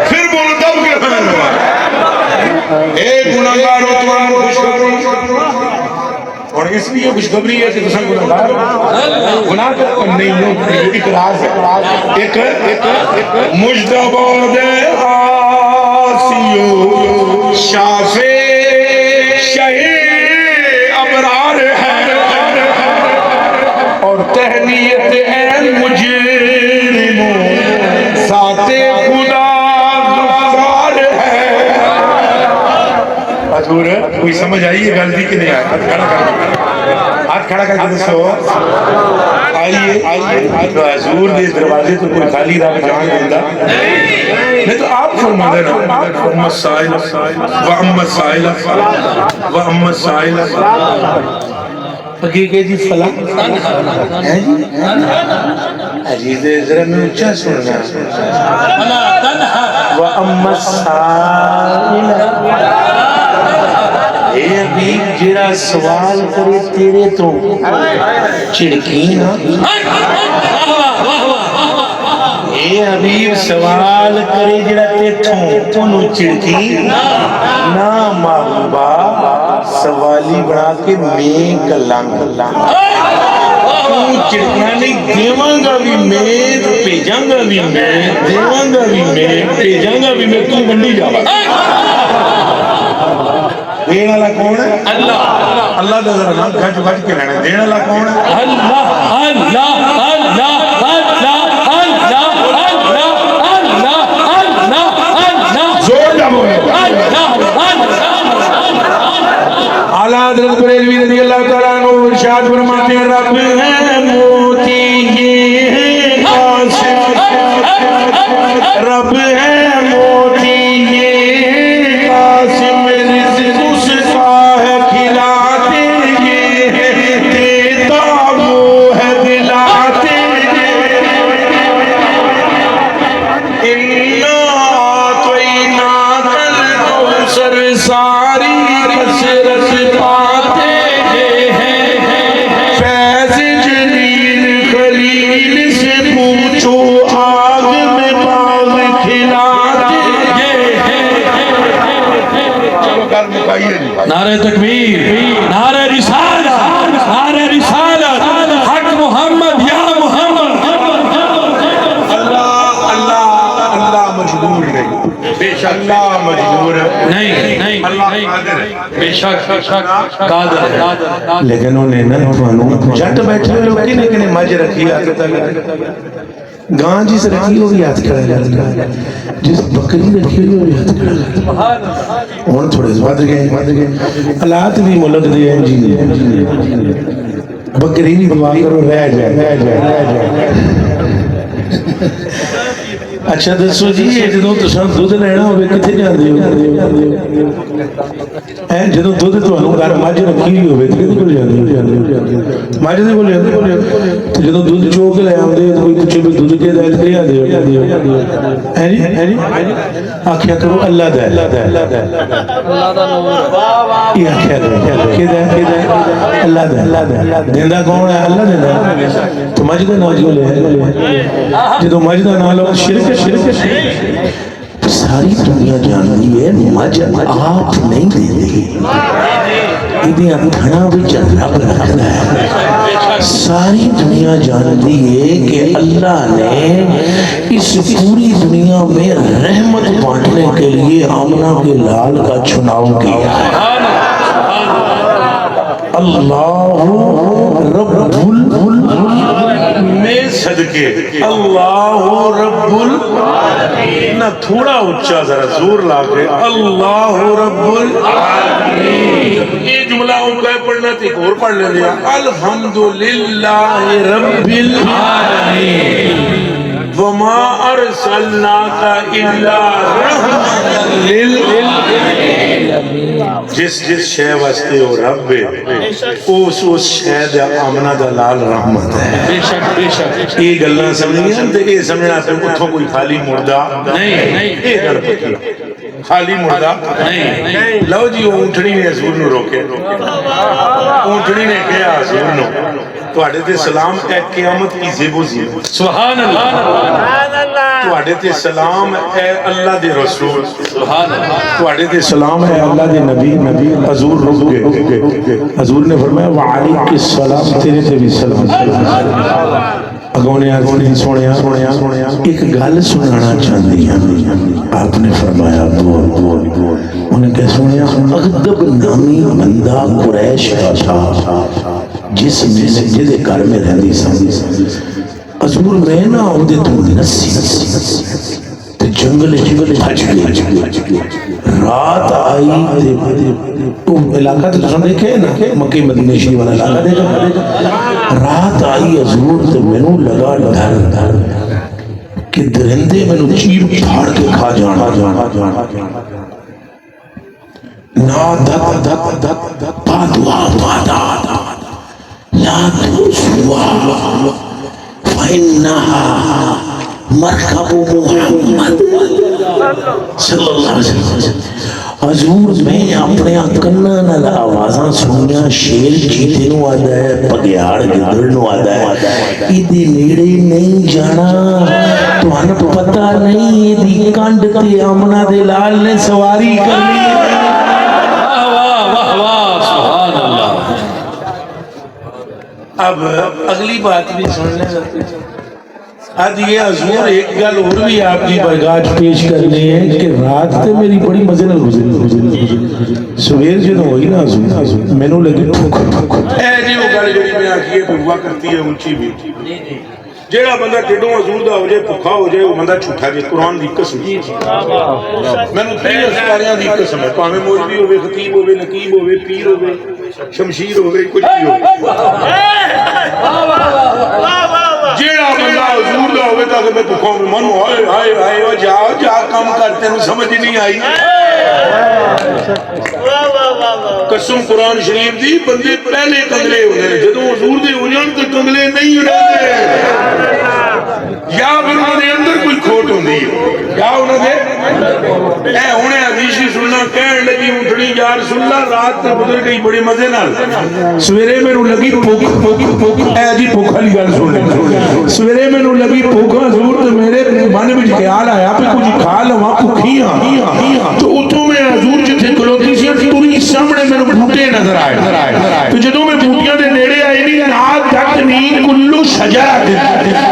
پھر بولو دب کے خیر مبارک اے گناہگار ہو تمہارا خوشخبری اور اس لیے خوشخبری ہے کہ تسان گناہگار گناہ کا نہیں ہو اقراض ہے ایک مجتبی دے آسیو شافع شہید ابرار ہے اور تہنیت اے مجرموں ذات خدا غفار ہے حضور کوئی سمجھ آئی یہ غلطی کہ نہیں آئی ہاتھ کھڑا کر کے دسو آئیے تو حضور دے دروازے تو کوئی خالی رہا جان دیندہ نہیں تو آپ فرما دینا وَأَمَّا السَّائِلَ وَأَمَّا السَّائِلَ وَأَمَّا السَّائِلَ حقیقی جی فلاں ہے جی عزیز ذرا میں اچھا سننا وَأَمَّا السَّائِلَ اے حبیب جیرا سوال کرے تیرے تو چڑکی نا اے حبیب سوال کرے جیرا تیتھوں تنو چڑکی نا محبوبہ سوالی بنا کے میں کلام چڑکنا نہیں دیواں گا بھی میں پیجاں گا بھی میں دیواں گا بھی میں پیجاں گا بھی میں تو منڈی جاوا دین اللہ کون ہے اللہ اللہ دا ذرا نام گھٹ گھٹ کے رہنا دین اللہ کون ہے اللہ اللہ اللہ اللہ اللہ اللہ اللہ اللہ زور دا بولے اعلیٰ حضرت بریلوی رضی اللہ تعالیٰ عنہ ارشاد فرماتے ہیں رب ہے موتی یہ قاسم رب ہے موتی یہ قاسم نعرہ تکبیر نعرہ رسالت نعرہ رسالت حق محمد یا محمد اللہ اللہ اللہ مجبور نہیں بے شک اللہ مجبور نہیں اللہ قادر ہے بے شک قادر ہے لیکن انہیں نہ توانوں جٹ بیٹھے لوگ کنے کنے مجھ رکھی آتے تک گاں جس رکھی ہو بھی ہاتھ کھڑا جاتا جس بکری رکھی ہو بھی ہاتھ کھڑا جاتا اور تھوڑے زباد گئے حالات بھی ملک دے ہیں جی بکری بھی دعا کرو رہ جائے اچھا دسو جی یہ جدوں تساں دودھ لینا ہوئے کتھے جاندے ہو جدوں دودھ تانوں گھر مجھ رکھی ہوئے کدے کول جاندے ہو مجھ دے کول جاندے ہو جدوں دودھ چو کے لے آندے تو کوئی پوچھے بھی دودھ کے دل تے آندے ہو ہیں جی آکھیا کرو اللہ دا اللہ دا نور یہ آکھیا کرو کدا اللہ دا دیندا کون ہے اللہ دیندا تو مجھ دا نام جو لے جدوں مجھ دا نام لو شرک ساری دنیا جانتی ہے مجھ آپ نہیں دے دی ادھے اپنا بھی جنرب رکھنا ہے ساری دنیا جانتی ہے کہ اللہ نے اس پوری دنیا میں رحمت بانٹنے کے لیے آمنہ کے لال کا چناؤ کیا ہے اللہ رب میں صدقے اللہ رب العالمین نہ تھوڑا اچھا ذرا زور لاکے اللہ رب العالمین یہ جملہ ان کو پڑھنا تھی اور پڑھ لے لیا الحمدللہ رب العالمین وما ارسلناک الا رحمۃ جس شے واسطے وہ رب ہے اس شے دا آمنہ دا لال رحمت ہے. بے شک بے شک. یہ گلاں سمجھیاں تے یہ سمجھنا پھر اتھوں کوئی خالی مردہ نہیں نہیں یہ گل پکی خالی مردہ نہیں. لو جی وہ اونٹنی نے حضور نو روکے اونٹنی نے کہا حضور نو تواڈے تے سلام اے قیامت کی زیب و زیب سبحان اللہ. تواڈے تے سلام اے اللہ دے رسول سبحان اللہ. تواڈے تے سلام اے اللہ دے نبی حضور رک گئے. حضور نے فرمایا وعلیک السلام تیرے تے بھی سلام. اگوں نے سنیا ایک گل سنانا چاہتی ہیں. آپ نے فرمایا بول انہیں کہا سنیا اغدب نامی بندہ قریش کا تھا جس میں سے جدے گھر میں رہنی سمجھی حضور میں نہ ہوندے تو نسی تے جنگل بھج گئی. رات آئی تو علاقہ تو سن دیکھے نا مکہ مدینہ شریف والا علاقہ دیکھا. رات آئی حضور تے مینوں لگا ڈر کہ درندے مینوں چیر پھاڑ کے کھا جانا. نا دت پادوا پادا لا تسوا فإنها مرکب محمد صلی اللہ علیہ وسلم. حضور میں اپنے کناں نال آوازاں سنیاں شیر چیتے نو آدا ہے پگیاڑ گدڑ نو آدا ہے ایدے نیڑے نہیں جانا تہانوں پتہ نہیں ایدی کنڈ تے آمنہ دے لال نے سواری کرنی ہے. اب اگلی بات بھی سننے لگتے آج یہ حضور ایک گل اور بھی آپ کی برگاہ پیش کرنے ہیں کہ رات تے میری بڑی مزے نہ گزری. سویر جدوں ہوئی نا حضور مینوں لگی بھوک اے جی وہ گل جڑی میں آکھی ہے بھوک کرتی ہے اونچی بھی. جیڑا بندہ ٹھڈوں حضور دا ہو جائے بھوکا ہو جائے وہ بندہ جھوٹا جی قرآن دی قسم. مینوں تین اسواریاں دی قسم ہے پاویں مولوی ہوے خطیب ہوے نقیب ہوے پیر ہوے شمشیر ہوے کچھ بھی ہوے جیڑا بندہ حضور دا ہوے تاکہ میں بھوکا ہوں من ہائے ہائے ہائے جا کام کرتے ہیں سمجھ نہیں آئی. قسم قرآن شریف دی بندے پہلے کنگلے ہونے ہیں جدوں حضور دے ہو جان تے کنگلے نہیں ہونے یا پھر انہوں نے اندر کوئی کھوٹ ہوندی ہے یا انہوں نے اے ہونے حدیثی سننا کہن لگی اٹھنی یا رسول اللہ رات تے گزر گئی بڑی مزے نال سویرے مینوں لگی بھوک اے جی بھوک والی گل سن سویرے مینوں لگی بھوک حضور تے میرے من وچ خیال آیا کہ کچھ کھا لواں بھوکھی ہاں تو اتوں میں حضور جتھے کھلوتی سی پوری سامنے میرے بوٹے نظر آئے تو جدوں میں بوٹیاں دے نیڑے آئی نہیں نا تک نہیں کلو شجرہ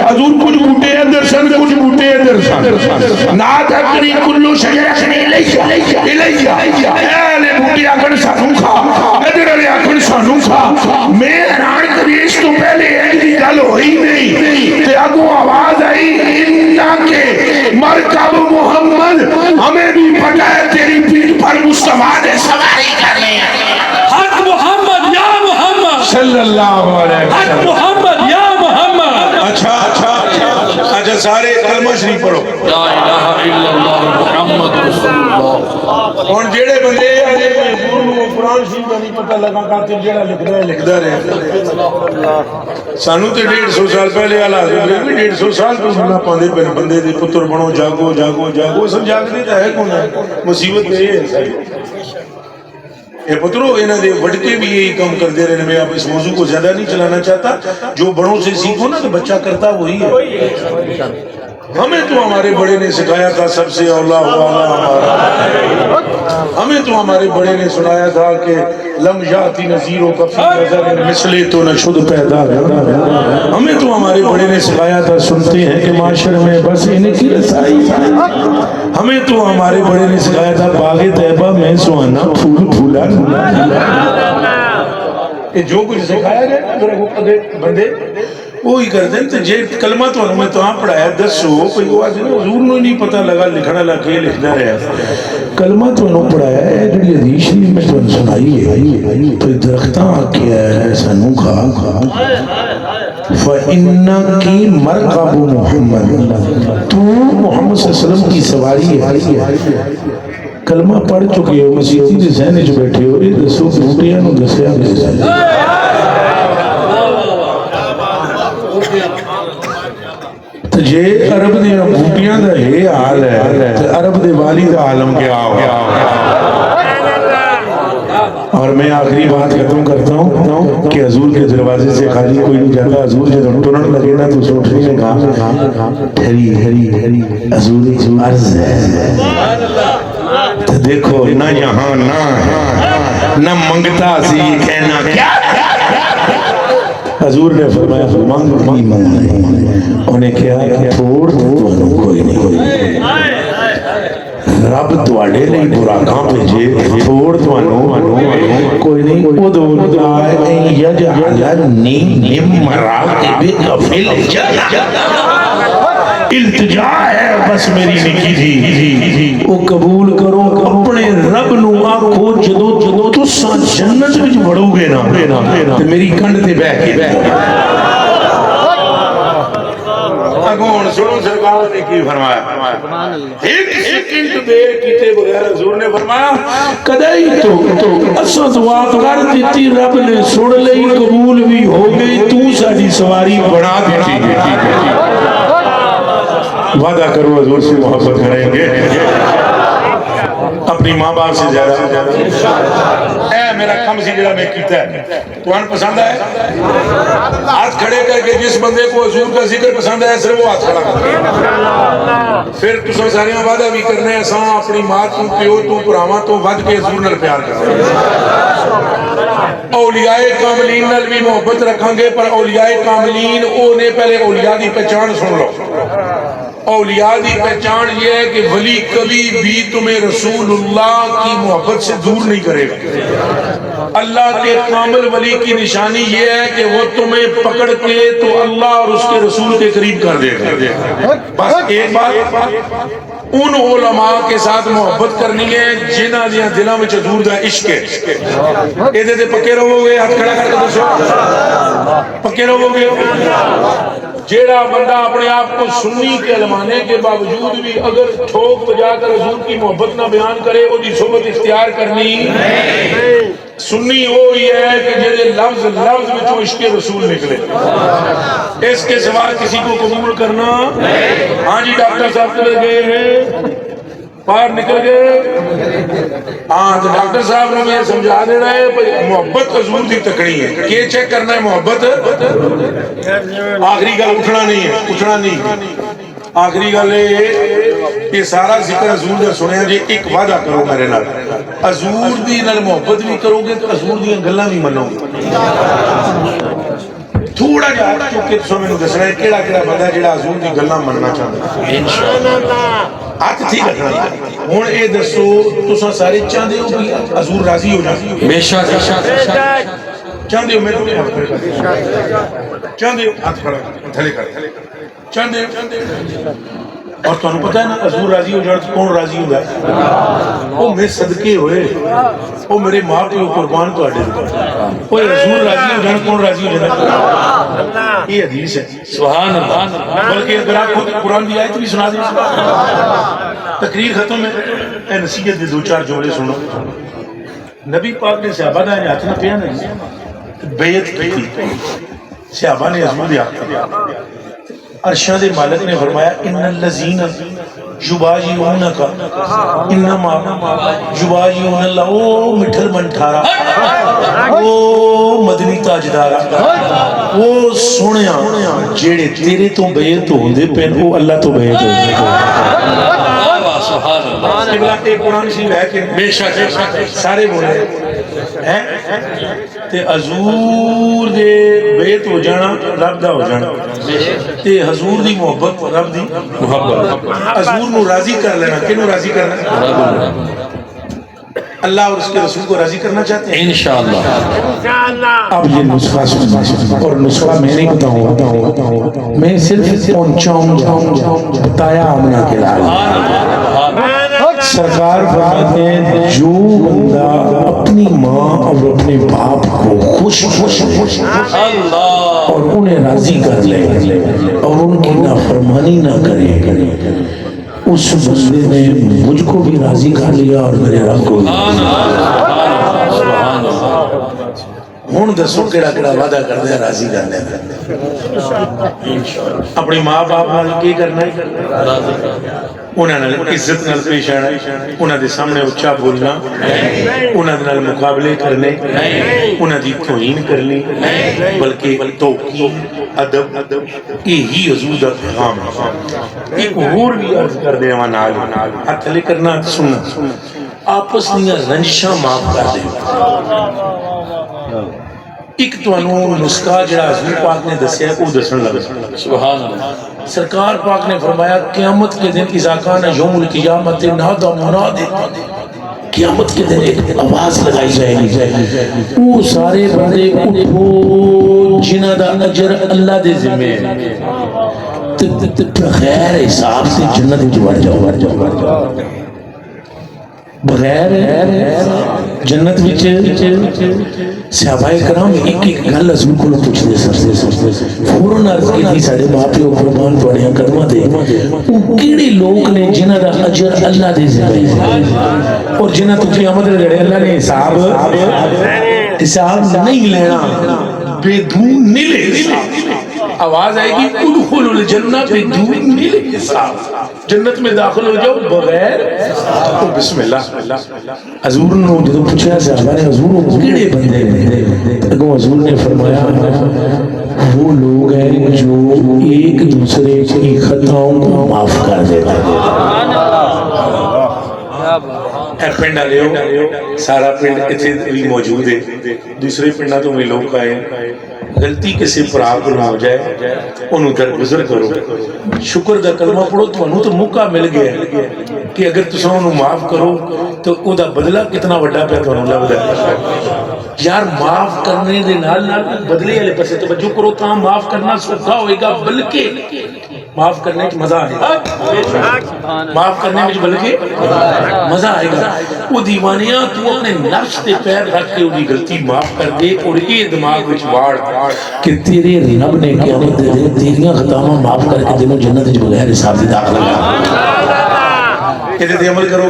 حضور کچھ بوٹے ادھر سن کچھ بوٹے ادھر سن نا تک نہیں کلو شجرہ سن الیہ اہلِ بوٹے آکھن سانوں کھا ادھر والے آکھن سانوں کھا. میں حیران کریش تو پہلے ایک دی گل ہوئی نہیں تے اگوں آواز آئی انہاں کے مرکب محمد ہمیں بھی پتہ ہے تیری پیٹھ پر مصطفیٰ نے سواری کرنی ہے. حق محمد یا محمد صلی اللہ علیہ حق وسلم. محمد یا محمد. اچھا سارے کلمہ شریف پڑھو. لا الہ الا اللہ محمد رسول اللہ. اور جیڑے بندے قرآن شریف کا نہیں پتہ لگا کاتب جیڑا لکھدا رہے سانو تے 150 سال پہلے حالات 150 سال تو سننا پاندے پہ بندے دے پتر بنو جاگو جاگو جاگو سب جاگنے تو ہے کون ہے مصیبت یہ ہے. اے پترو انہاں دے وڈکے بھی یہی کام کر دے رہے. میں اب اس موضوع کو زیادہ نہیں چلانا چاہتا. جو بڑوں سے سیکھو نا تو بچہ کرتا وہی ہے. ہمیں تو ہمارے بڑے نے سکھایا تھا سب سے اولا ہوا ہمارا. ہمیں تو ہمارے بڑے نے سنایا تھا کہ لم یاتی نذیروں کا فی نظر مثلے تو نہ شد پیدا. ہمیں تو ہمارے بڑے نے سکھایا تھا سنتے ہیں کہ معاشر میں بس انہیں کی رسائی. ہمیں تو ہمارے بڑے نے سکھایا تھا باغ طیبہ میں سہانا پھول پھولا. کہ جو کچھ سکھایا گیا بندے وہی کرتے ہیں. تو جے کلمہ تو ہمیں تو پڑھایا دسو کوئی وہ آج حضور نو نہیں پتہ لگا لکھنا لگے لکھنا رہا. کلمہ تو انہوں پڑھایا ہے جڑی حدیث شریف میں تو سنائی ہے تو درختاں کیا ہے سانوں کھا فَإِنَّكِ مَرْكَبُ محمد، تو محمد صلی اللہ علیہ وسلم کی سواری ہے۔ کلمہ پڑھ چکے ہو، مسیحی دے ذہن وچ بیٹھے ہو، یہ دسو بوٹیاں نو دسیا گیا جے عرب دے بوٹیاں دا یہ حال ہے تو عرب دے والی دا عالم کیا ہوگا۔ اور میں آخری بات ختم کرتا ہوں کہ حضور کے دروازے سے خالی کوئی نہیں جاتا۔ حضور جب ٹرن لگے نا تو سوچنے میں کہا ہری ہری ہری حضور عرض ہے، تو دیکھو نہ یہاں نہ منگتا سی کہنا کیا۔ حضور نے فرمایا مانگ نہیں مانگنا، انہیں کہا کہ چھوڑ کوئی نہیں، رب تواڈے لئی براکاں بھیجے، چھوڑ کوئی نہیں۔ ادعو اللہ ان یجعلنی من مراقبک فی الجنہ، التجا ہے بس میری نکی دی، وہ قبول کرو اپنے رب نو آکھو جدو تساں جنت وچ وڑو گے نا تے میری کنڈ تے بیٹھ کے اگون سنو سرکار نے کی فرمایا، ایک سیکنڈ دیر کیتے بغیر حضور نے فرمایا کدائی تو اساں دعا کر دیتی، رب نے سن لئی، قبول بھی ہو گئی، تو ساری سواری بنا دیتی۔ وعدہ کرو حضور سے محبت کریں گے، اپنی ماں باپ سے زیادہ۔ اے میرا کم سی جڑا میں کیتا ہے تو ان پسند ہے؟ ہاتھ کھڑے کر کے جس بندے کو حضور کا ذکر پسند ہے صرف وہ ہاتھ کھڑا کر۔ پھر تساں سارے وعدہ بھی کرنے اساں اپنی ماں تو پیو تو بھراواں تو ود کے حضور نال پیار کریں، اولیاء کاملین نال بھی محبت رکھاں گے، پر اولیاء کاملین اونے پہلے اولیاء دی پہچان سن لو۔ اولیاء دی پہچان یہ ہے کہ ولی کبھی بھی تمہیں رسول اللہ کی محبت سے دور نہیں کرے گا۔ اللہ کے کامل ولی کی نشانی یہ ہے کہ وہ تمہیں پکڑ کے تو اللہ اور اس کے رسول کے قریب کر دے گا۔ بس ایک بات، ان علماء کے ساتھ محبت کرنی ہے جنہاں دیاں دلاں وچ حضور دا عشق ہے۔ ایدے تے پکے رہو گے، ہاتھ کھڑا کر کے دسو، پکے رہو گے؟ جیڑا بندہ اپنے آپ کو سنی کہلوانے کے باوجود بھی اگر ٹھوک بجا کر حضور کی محبت نہ بیان کرے، وہ دی صحبت اختیار کرنی سنی وہی ہے کہ جیسے لفظ وچوں عشق رسول نکلے، اس کے سوا کسی کو قبول کرنا۔ ہاں جی ڈاکٹر صاحب چلے گئے ہیں، باہر نکل گئے، ہاں تو ڈاکٹر صاحب نے یہ سمجھا دینا ہے محبت حضور دی تکڑی ہے، یہ چیک کرنا ہے محبت۔ آخری گل اٹھنا نہیں ہے، اٹھنا نہیں، آخری گل یہ سارا ذکر حضور دا سنیا جی، ایک وعدہ کرو میرے نال، حضور دی نال محبت بھی کرو گے تو حضور دی گلاں بھی منو گے۔ تھوڑا جا چکے تو میں دسنا ہے کیڑا کیڑا بندہ جڑا حضور دی گلاں مننا چاہتا ہے، ہاتھ ٹھیک رکھنا۔ ہن اے دسو تساں سارے چاہندے ہو کہ حضور راضی ہو جائے؟ بے شک چاہندے ہو؟ میں تو چاہندے ہو؟ ہاتھ کھڑا تھلے کر، چاہندے ہو؟ اور تو پتہ ہے نا حضور راضی ہو جائے تو کون راضی ہو جائے؟ وہ میں صدقے ہوئے، وہ میرے ماں پیو قربان تو آڈے دے، وہ حضور راضی ہو جائے کون راضی ہو جائے؟ یہ حدیث ہے، سبحان اللہ۔ بلکہ اگر آپ خود قرآن دی آیت بھی سنا دیں۔ تقریر ختم ہے، اے نصیحت دے دو چار جملے سنو۔ نبی پاک نے صحابہ نے ہاتھ نہ پیا نہیں، بیعت کی تھی، صحابہ نے حضور دے ہاتھ پیا۔ عرشاں دے مالک نے فرمایا ان الذین یبایعونک انما یبایعون اللہ، او مٹھل منٹھارا، او مدنی تاجدارا، او سونیا جیڑے تیرے تو بیعت ہوندے پین او اللہ تو بیعت ہوندے۔ سبحان اللہ۔ قبلہ قرآن شریف ہے کہ بے شک سارے بولے ہیں تے حضور دے بیعت ہو جانا رب دا ہو جانا، تے حضور دی محبت رب دی محبت، حضور نو راضی کر لینا۔ کینو راضی کرنا؟ اللہ اور اس کے رسول کو راضی کرنا چاہتے ہیں انشاءاللہ۔ اب یہ نسخہ سننا، اور نسخہ میں نہیں بتاؤں، میں صرف پہنچاؤں گا، بتایا آمنہ کے لائے۔ سرکار فرماتے ہیں جو بندہ اپنی ماں اور اپنے باپ کو خوش اور انہیں راضی کر لے اور ان کی نافرمانی نہ کرے، اس بندے نے مجھ کو بھی راضی کر لیا اور میرے رب کو بھی۔ ہوں دسو کیڑا کیڑا وعدہ کر دیا راضی کرنے کا؟ اپنی ماں باپ نال کی کرنا ہے؟ انہاں نال عزت نال پیش آنا، انہاں دے سامنے اچھا بولنا، انہاں دے نال مقابلے کرنے، انہاں دی توہین کرنی، بلکہ توقیر ادب یہی حضور دا پیغام ہے۔ ایک اور بھی عرض کر دے ہاں نال ہاتھ لے کرنا سننا، آپس دیاں رنجشاں معاف کر دے۔ ایک توانوں نسخہ جڑا حضور پاک نے دسیا ہے وہ دسن لگا۔ سبحان اللہ۔ سرکار پاک نے فرمایا قیامت کے دن اذا کان یوم القیامت نادى مناد، قیامت کے دن ایک آواز لگائی جائے گی، وہ سارے بندے اٹھو جنہاں دا اجر اللہ دے ذمہ ہے، بغیر حساب سے جنت وچ وڑ جاؤ، بغیر جنت وچ۔ صحابہ کرام ایک ایک گل حضور کو پوچھتے سر، فوراً عرض کی تھی سارے ماں پیو قربان تواڈیاں قدماں دے، وہ کیڑے لوگ نے جنہاں دا اجر اللہ دے ذمہ ہے اور جنہاں تو قیامت دے لڑے اللہ نے حساب نہیں لینا، بے دھون نہیں لے۔ آواز آئے گی ادخلوا الجنہ بدون حساب، جنت میں داخل ہو جاؤ بغیر بسم اللہ۔ حضور نے جب پوچھا صحابہ نے حضور وہ کیڑے بندے ہیں، تو حضور نے فرمایا وہ لوگ ہیں جو ایک دوسرے کی خطاؤں کو معاف کر دیتے ہیں۔ اے پنڈ آلے ہو، سارا پنڈ اتنے بھی موجود ہے، دوسرے پنڈا تو بھی لوگ آئے، غلطی کسی پر آپ نہ ہو جائے انہوں درگزر کرو، شکر دا کلمہ پڑھو، تو انہوں تو موقع مل گیا کہ اگر تساں انہوں معاف کرو تو او دا بدلہ کتنا وڈا پہ تو انہوں لگتا ہے۔ یار معاف کرنے دے نال نال بدلے والے پاسے توجہ کرو، تاں معاف کرنا سوکھا ہوئے گا، بلکہ معاف کرنے کی مزہ آئے گا، معاف کرنے میں بلکہ مزہ آئے گا۔ وہ دیوانیاں تو اپنے نفس تے پیر رکھ کے انہی غلطی معاف کر دے اور یہ دماغ وچ واڑ کہ تیرے رب نے قیامت دے دن تیریاں خطاواں معاف کر کے دنوں جنت وچ بغیر حساب دے داخل کر دے۔ عمل کرو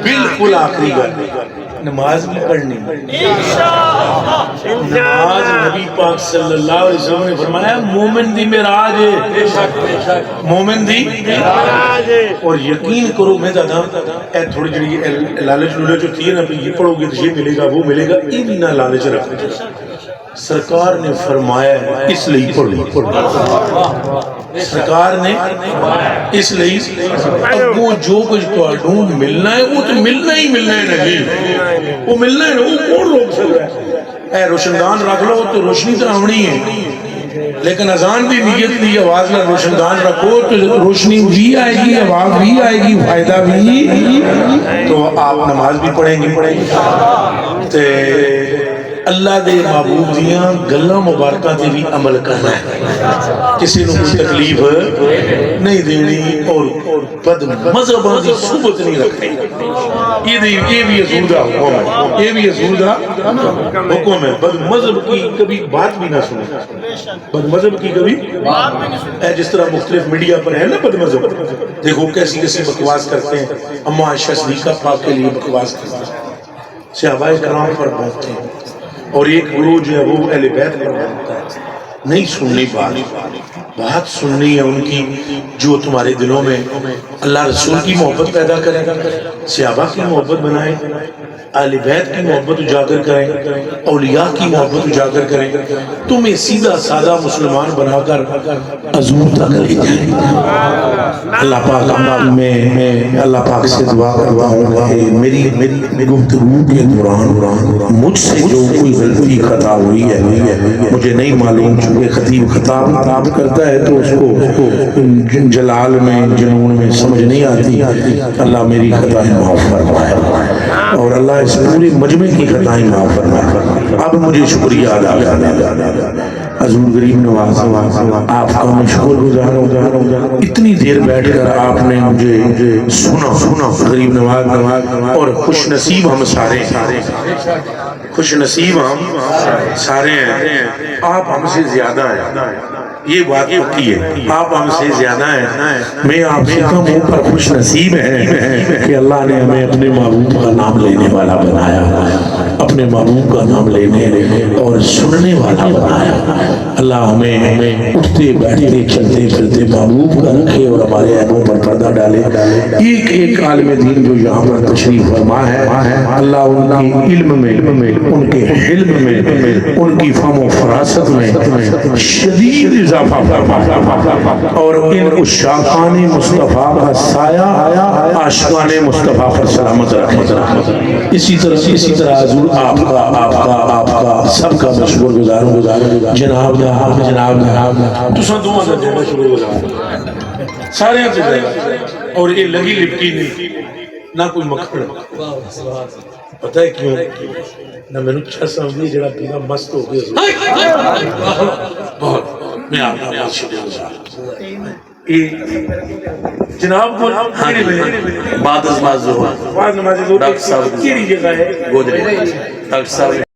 بالکل آخری گل نماز بھی پڑھنی، نماز نبی پاک صلی اللہ علیہ وسلم نے فرمایا مومن دی معراج ہے، مومن دی معراج ہے۔ اور یقین کرو میں دادا اے تھوڑی جڑی لالچ لولچ ہوتی ہے نا یہ پڑھو گے تو یہ ملے گا وہ ملے گا، یہ بھی نہ لالچ رکھو۔ سرکار نے فرمایا اس لیے پڑھو، سرکار نے اس لیے وہ جو کچھ تواڈوں ملنا ہے وہ تو ملنا ہی ملنا ہے نہیں، وہ ملنا ہے نا، وہ کون روک سکتا ہے؟ اے روشندان رکھ لو تو روشنی تو آنی ہے، لیکن اذان دی نیت دی آواز میں روشندان رکھو تو روشنی بھی آئے گی، آواز بھی آئے گی، فائدہ بھی، تو آپ نماز بھی پڑھیں گے اللہ دے محبوب دیاں گلاں مبارکاں تے بھی عمل کرنا ہے، کسی نو کوئی تکلیف نہیں دینی اور بد مذہباں دی صحبت نہیں رکھنی۔ یہ بھی حضور دا حکم ہے، یہ بھی حضور دا حکم ہے۔ بد مذہب کی کبھی بات بھی نہ سنیں، بد مذہب کی کبھی اے جس طرح مختلف میڈیا پر ہے نا بد مذہب، دیکھو کیسی کیسی بکواس کرتے ہیں، اما عائشہ صدیقہ پاک کے لیے بکواس کرتے ہیں، صحابہ کرام پر بولتے ہیں، اور ایک گروہ جو ہے وہ اہل بیت پر بولتا ہے۔ نہیں سننی بات سننی ہے ان کی جو تمہارے دلوں میں اللہ رسول کی محبت پیدا کرے، صحابہ کی محبت بنائے، اہل بیت کی محبت اجاگر کریں، اولیاء کی محبت اجاگر کریں، تمہیں سیدھا سادہ مسلمان بنا کر حضور تک لے جائیں۔ اللہ پاک میں اللہ پاک سے دعا کرتا ہوں کہ میری گفتگو کے دوران مجھ سے جو کوئی غلطی خطا ہوئی ہے مجھے نہیں معلوم، چونکہ خطیب خطاب کرتا ہے تو اس کو جلال میں جنون میں سمجھ نہیں آتی، اللہ میری خطائیں معاف فرمائے اور اللہ اس پوری مجمع کی خطائیں معاف فرمائے۔ اب مجھے شکریہ ادا کرنا حضور غریب نواز آپ کا میں شکر گزار ہوں، اتنی دیر بیٹھ کر آپ نے مجھے سنا غریب نواز، اور خوش نصیب ہم سارے، خوش نصیب ہم سارے ہیں، آپ ہم سے زیادہ ہیں، یہ بات پکی ہے، آپ ہم سے زیادہ ہیں، میں آپ سے کم ہوں پر خوش نصیب ہیں کہ اللہ نے ہمیں اپنے محبوب کا نام لینے والا بنایا، اپنے محبوب کا نام لینے اور سننے والا بنایا۔ اللہ ہمیں اٹھتے بیٹھتے چلتے پھرتے محبوب کا رکھے اور ہمارے عیبوں پر پردہ ڈالے۔ ایک ایک عالم دین جو یہاں پر تشریف فرما ہے، اللہ ان کی علم میں، ان کے حلم میں، ان کی فہم و فراست میں شدید اضافہ فرما، اور ان عشاقان مصطفیٰ کا سایہ عاشقان مصطفیٰ پر سلامت رکھے۔ اسی طرح حضور آپ کا سب کا میں شکر گزار ہوں، جناب تساں دوواں دا جڑا شکر گزار سارے تے جائے، اور یہ لگی لپٹی نہیں نہ کوئی مکھڑ، پتہ ہے کیوں نہ میں نے چھا سمجھی جڑا پینا مست ہو گیا بہت، میں آپ کا بہت شکر گزار جناب کو بعد از نماز ظہر بعد نماز ظہر ڈاکٹر صاحب کی جگہ ہے گودری ڈاکٹر صاحب